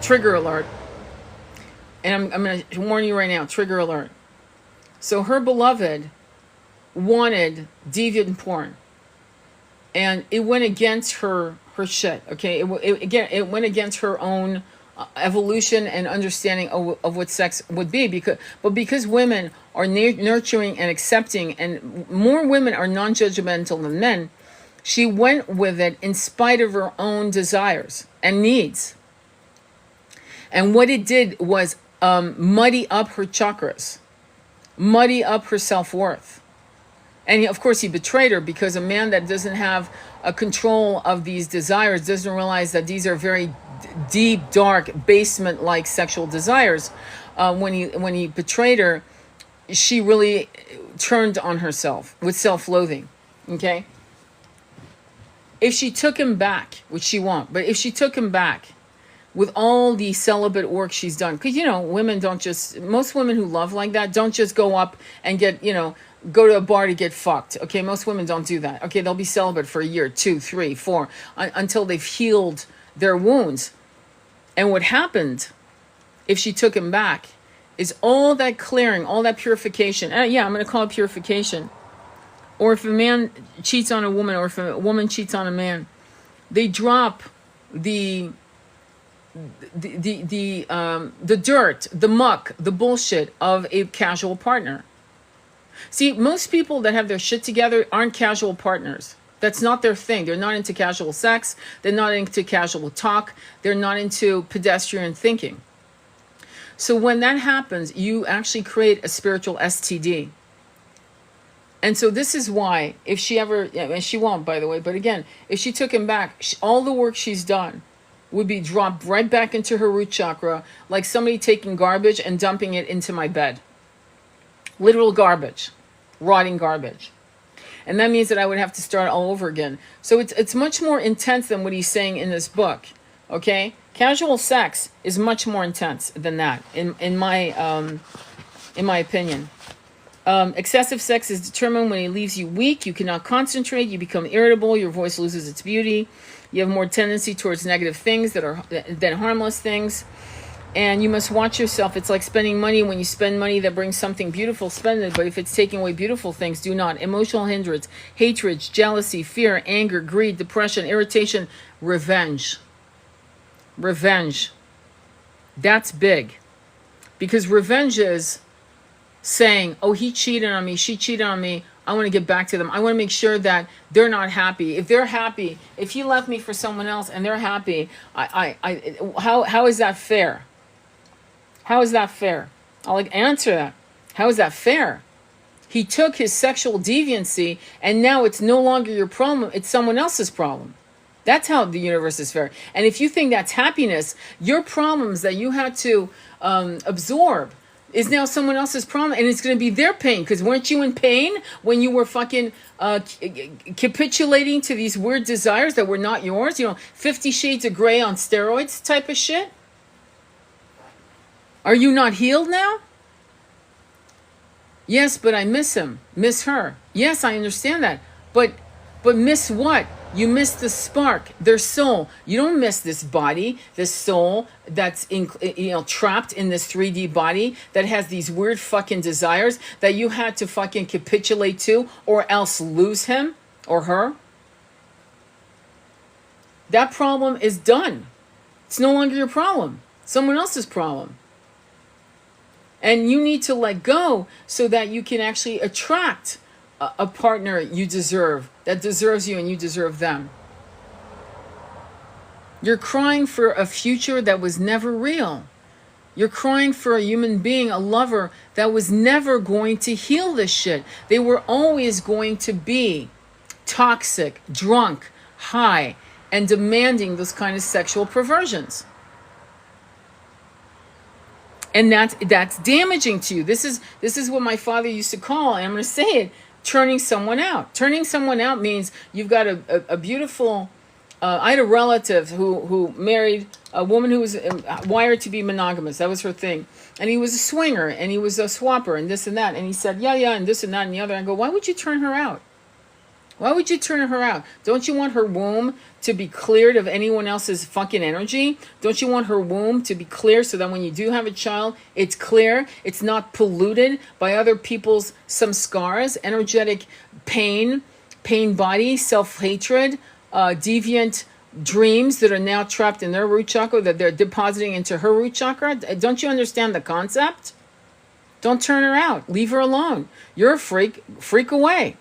S1: trigger alert. And I'm going to warn you right now, trigger alert. So her beloved wanted deviant porn, and it went against her shit. Okay, it went against her own evolution and understanding of what sex would be, because women are nurturing and accepting, and more women are non-judgmental than men, she went with it in spite of her own desires and needs. And what it did was muddy up her chakras, muddy up her self-worth. And of course he betrayed her, because a man that doesn't have a control of these desires doesn't realize that these are very deep, dark, basement-like sexual desires. When he betrayed her, she really turned on herself with self-loathing. Okay? If she took him back, which she won't, but if she took him back with all the celibate work she's done, because women don't just, most women who love like that don't just go up and get, go to a bar to get fucked. Okay, most women don't do that. Okay, they'll be celibate for a year, 2, 3, 4, until they've healed their wounds. And what happened, if she took him back, is all that clearing, all that purification. I'm going to call it purification. Or if a man cheats on a woman, or if a woman cheats on a man, they drop the dirt, the muck, the bullshit of a casual partner. See, most people that have their shit together aren't casual partners. That's not their thing. They're not into casual sex. They're not into casual talk. They're not into pedestrian thinking. So when that happens, you actually create a spiritual STD. And so this is why, if she ever, and she won't, by the way, but again, if she took him back, all the work she's done would be dropped right back into her root chakra, like somebody taking garbage and dumping it into my bed. Literal garbage, rotting garbage. And that means that I would have to start all over again. So it's much more intense than what he's saying in this book. Okay? Casual sex is much more intense than that, in my opinion. Excessive sex is determined when it leaves you weak, you cannot concentrate, you become irritable, your voice loses its beauty, you have more tendency towards negative things than harmless things, and you must watch yourself. It's like spending money. When you spend money that brings something beautiful, spend it, but if it's taking away beautiful things, do not. Emotional hindrance, hatred, jealousy, fear, anger, greed, depression, irritation, revenge. Revenge. That's big. Because revenge is saying, oh, he cheated on me, she cheated on me, I want to get back to them. I want to make sure that they're not happy. If they're happy, if he left me for someone else and they're happy, how is that fair? How is that fair? I'll answer that. How is that fair? He took his sexual deviancy and now it's no longer your problem, it's someone else's problem. That's how the universe is fair. And if you think that's happiness, your problems that you had to absorb is now someone else's problem, and it's going to be their pain. Because weren't you in pain when you were fucking capitulating to these weird desires that were not yours? 50 Shades of Grey on steroids type of shit? Are you not healed now? Yes, but I miss him, miss her. Yes, I understand that. But miss what? You miss the spark, their soul. You don't miss this body, this soul that's trapped in this 3D body that has these weird fucking desires that you had to fucking capitulate to or else lose him or her. That problem is done. It's no longer your problem. Someone else's problem. And you need to let go so that you can actually attract a partner you deserve, that deserves you and you deserve them. You're crying for a future that was never real. You're crying for a human being, a lover that was never going to heal this shit. They were always going to be toxic, drunk, high, and demanding those kind of sexual perversions. And that's damaging to you. This is what my father used to call, and I'm going to say it, turning someone out. Turning someone out means you've got a beautiful... I had a relative who married a woman who was wired to be monogamous. That was her thing. And he was a swinger, and he was a swapper, and this and that. And he said, yeah, and this and that and the other. I go, why would you turn her out? Why would you turn her out? Don't you want her womb to be cleared of anyone else's fucking energy? Don't you want her womb to be clear so that when you do have a child, it's clear, it's not polluted by other people's some scars, energetic pain body, self-hatred, deviant dreams that are now trapped in their root chakra that they're depositing into her root chakra? Don't you understand the concept? Don't turn her out. Leave her alone. You're a freak. Freak away.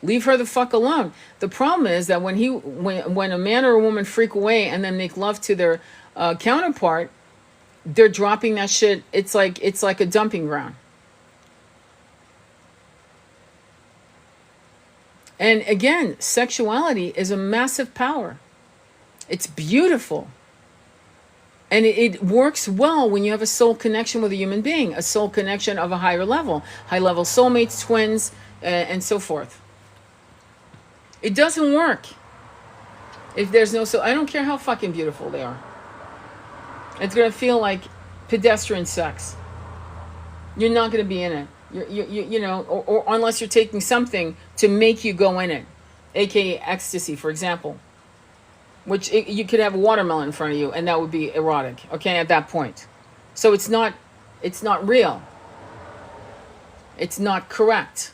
S1: Leave her the fuck alone. The problem is that when a man or a woman freak away and then make love to their counterpart, they're dropping that shit. It's like a dumping ground. And again, sexuality is a massive power. It's beautiful. And it works well when you have a soul connection with a human being, a soul connection of a higher level, high-level soulmates, twins, and so forth. It doesn't work if there's no soul. I don't care how fucking beautiful they are. It's going to feel like pedestrian sex. You're not going to be in it. Or unless you're taking something to make you go in it, aka ecstasy, for example, which you could have a watermelon in front of you, and that would be erotic. Okay, at that point, so it's not real. It's not correct.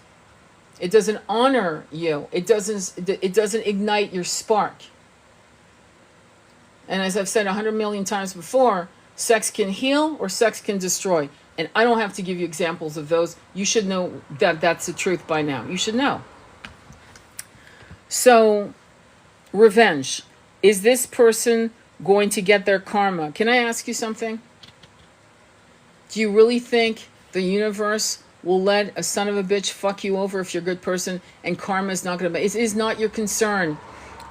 S1: It doesn't honor you. It doesn't ignite your spark. And as I've said 100 million times before, sex can heal or sex can destroy. And I don't have to give you examples of those. You should know that that's the truth by now. You should know. So, revenge. Is this person going to get their karma? Can I ask you something? Do you really think the universe will let a son of a bitch fuck you over if you're a good person and karma is not going to be... It is not your concern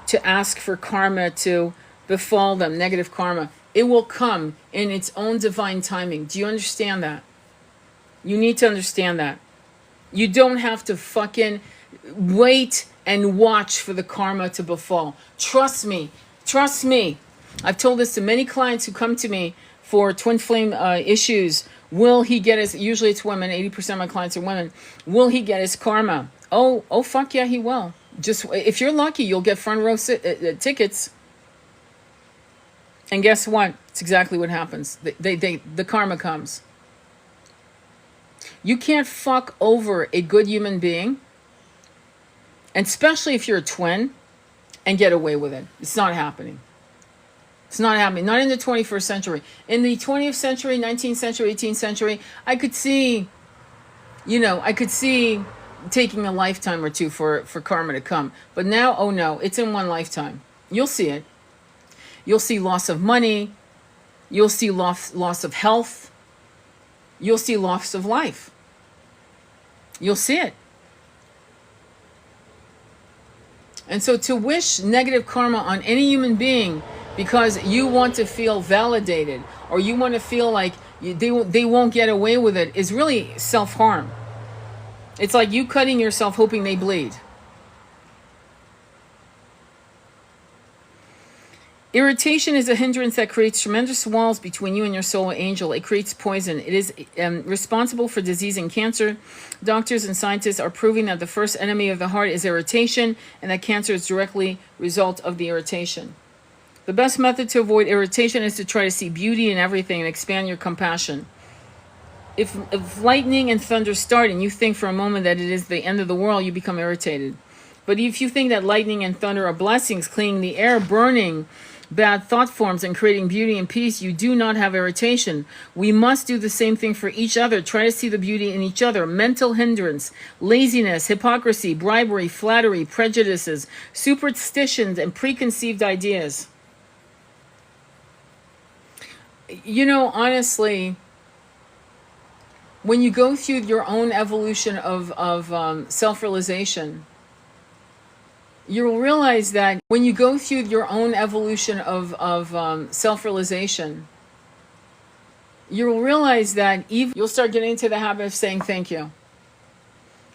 S1: to ask for karma to befall them, negative karma, it will come in its own divine timing. Do you understand that? You need to understand that. You don't have to fucking wait and watch for the karma to befall. Trust me. Trust me. I've told this to many clients who come to me for twin flame issues. Will he get his, usually it's women, 80% of my clients are women. Will he get his karma? Oh, fuck yeah, he will. Just, if you're lucky, you'll get front row tickets. And guess what? It's exactly what happens. The karma comes. You can't fuck over a good human being, and especially if you're a twin, and get away with it. It's not happening. It's not happening. Not in the 21st century. In the 20th century, 19th century, 18th century, I could see taking a lifetime or two for karma to come. But now, oh no, it's in one lifetime. You'll see it. You'll see loss of money. You'll see loss of health. You'll see loss of life. You'll see it. And so to wish negative karma on any human being because you want to feel validated or you want to feel like they won't get away with it is really self-harm. It's like you cutting yourself hoping they bleed. Irritation is a hindrance that creates tremendous walls between you and your soul angel. It creates poison. It is responsible for disease and cancer. Doctors and scientists are proving that the first enemy of the heart is irritation, and that cancer is directly a result of the irritation. The best method to avoid irritation is to try to see beauty in everything and expand your compassion. If lightning and thunder start and you think for a moment that it is the end of the world, you become irritated. But if you think that lightning and thunder are blessings, cleaning the air, burning bad thought forms and creating beauty and peace, you do not have irritation. We must do the same thing for each other. Try to see the beauty in each other. Mental hindrance, laziness, hypocrisy, bribery, flattery, prejudices, superstitions, and preconceived ideas. You know, honestly, when you go through your own evolution of self-realization, you'll realize that when you go through your own evolution of self-realization, you'll realize that you'll start getting into the habit of saying thank you.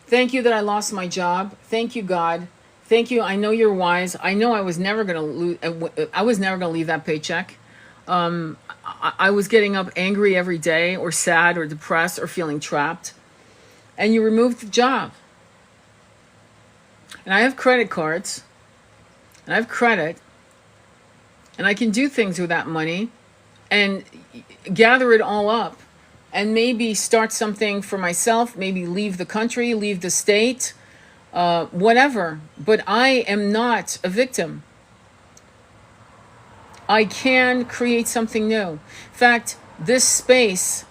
S1: Thank you that I lost my job. Thank you, God. Thank you. I know you're wise. I know I was never going to lose. I was never going to leave that paycheck. I was getting up angry every day, or sad, or depressed, or feeling trapped. And you removed the job. And I have credit cards, and I have credit, and I can do things with that money and gather it all up and maybe start something for myself, maybe leave the country, leave the state, whatever. But I am not a victim. I can create something new. In fact, this space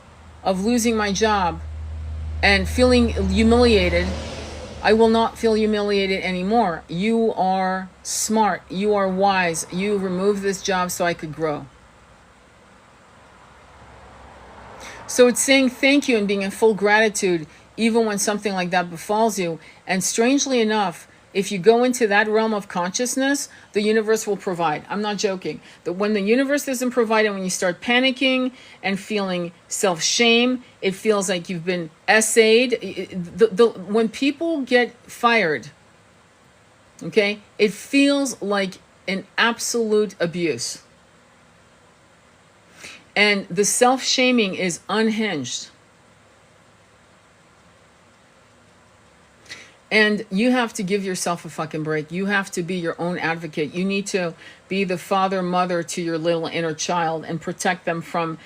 S1: of losing my job and feeling humiliated, I will not feel humiliated anymore. You are smart. You are wise. You removed this job so I could grow. So it's saying thank you and being in full gratitude even when something like that befalls you. And strangely enough, if you go into that realm of consciousness, the universe will provide. I'm not joking. That when the universe doesn't provide, and when you start panicking and feeling self-shame, it feels like you've been essayed. When people get fired, okay, it feels like an absolute abuse. And the self-shaming is unhinged. And you have to give yourself a fucking break. You have to be your own advocate. You need to be the father, mother to your little inner child and protect them from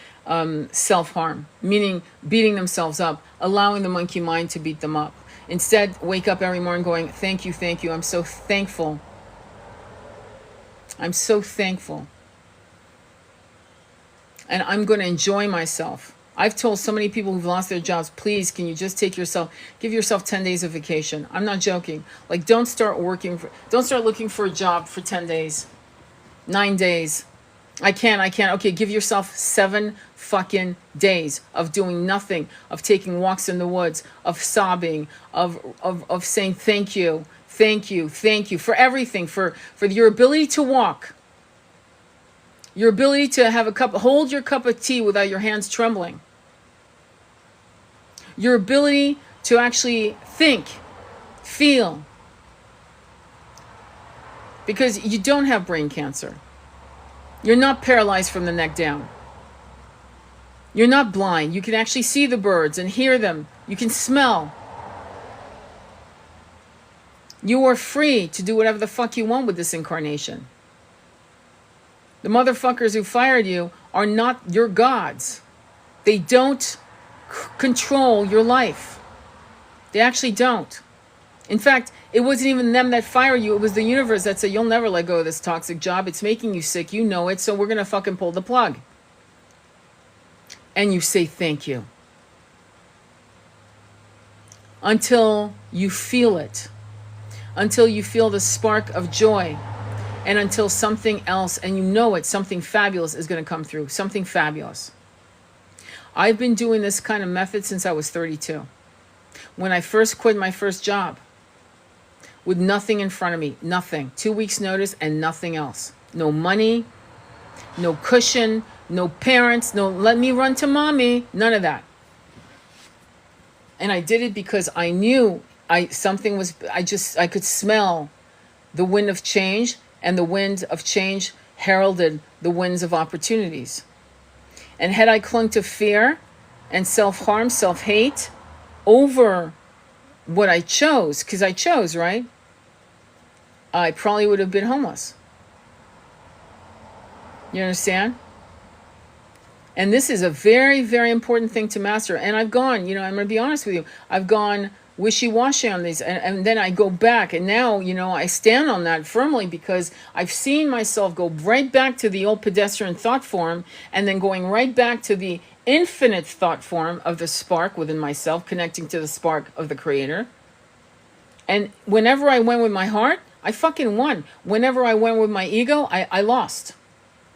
S1: self-harm, meaning beating themselves up, allowing the monkey mind to beat them up. Instead, wake up every morning going, thank you, thank you. I'm so thankful. I'm so thankful. And I'm going to enjoy myself. I've told so many people who've lost their jobs, please, can you just give yourself 10 days of vacation? I'm not joking. Like, don't start looking for a job for 10 days, 9 days. I can't. Okay, give yourself 7 fucking days of doing nothing, of taking walks in the woods, of sobbing, of saying thank you for everything, for your ability to walk. Your ability to have hold your cup of tea without your hands trembling. Your ability to actually think, feel. Because you don't have brain cancer. You're not paralyzed from the neck down. You're not blind. You can actually see the birds and hear them. You can smell. You are free to do whatever the fuck you want with this incarnation. The motherfuckers who fired you are not your gods. They don't control your life. They actually don't. In fact, it wasn't even them that fired you. It was the universe that said, you'll never let go of this toxic job. It's making you sick. You know it. So we're going to fucking pull the plug. And you say thank you. Until you feel it. Until you feel the spark of joy. And until something else, and you know it, something fabulous is going to come through. Something fabulous. I've been doing this kind of method since I was 32. When I first quit my first job. With nothing in front of me. Nothing. 2 weeks notice and nothing else. No money. No cushion. No parents. No let me run to mommy. None of that. And I did it because I knew I could smell the wind of change. And the wind of change heralded the winds of opportunities. And had I clung to fear and self-harm, self-hate over what I chose, because I chose, right? I probably would have been homeless. You understand? And this is a very, very important thing to master. And I've gone, I'm going to be honest with you, I've gone wishy-washy on these, and then I go back, and now I stand on that firmly because I've seen myself go right back to the old pedestrian thought form, and then going right back to the infinite thought form of the spark within myself, connecting to the spark of the creator. And whenever I went with my heart, I fucking won. Whenever I went with my ego, I lost.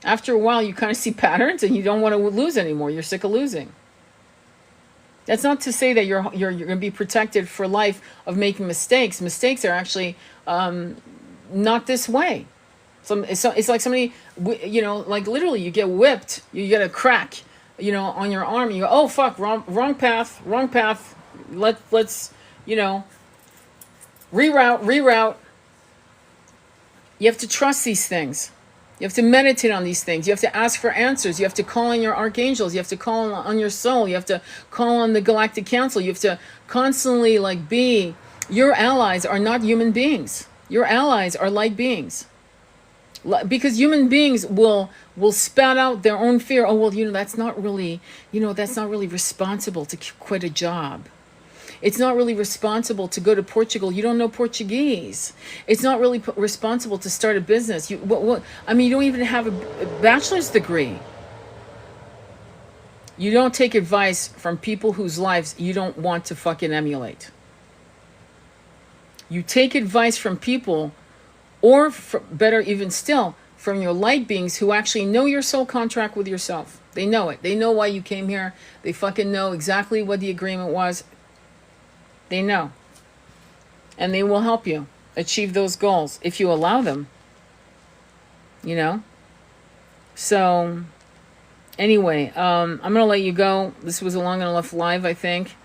S1: After a while, you kind of see patterns and you don't want to lose anymore. You're sick of losing. That's not to say that you're going to be protected for life of making mistakes. Mistakes are actually not this way. It's like somebody, like literally you get whipped, you get a crack, on your arm. You go, oh fuck, wrong path. Let's reroute. You have to trust these things. You have to meditate on these things. You have to ask for answers. You have to call on your archangels. You have to call on your soul. You have to call on the Galactic Council. You have to constantly be. Your allies are not human beings. Your allies are light beings. Because human beings will spout out their own fear. Oh, well, that's not really responsible to quit a job. It's not really responsible to go to Portugal. You don't know Portuguese. It's not really responsible to start a business. You don't even have a bachelor's degree. You don't take advice from people whose lives you don't want to fucking emulate. You take advice from people, or better even still, from your light beings who actually know your soul contract with yourself. They know it. They know why you came here. They fucking know exactly what the agreement was. They know. And they will help you achieve those goals if you allow them. So, anyway, I'm going to let you go. This was a long enough live, I think.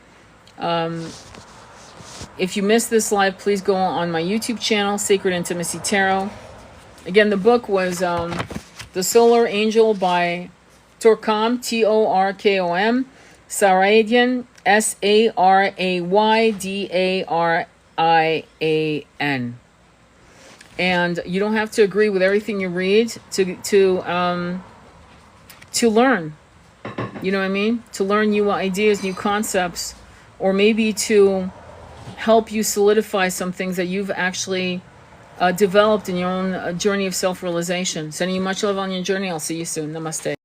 S1: If you missed this live, please go on my YouTube channel, Sacred Intimacy Tarot. Again, the book was The Solar Angel by Torkom, Torkom, Saraydan, Saraydan. And you don't have to agree with everything you read to learn. You know what I mean? To learn new ideas, new concepts, or maybe to help you solidify some things that you've actually developed in your own journey of self-realization. Sending you much love on your journey. I'll see you soon. Namaste.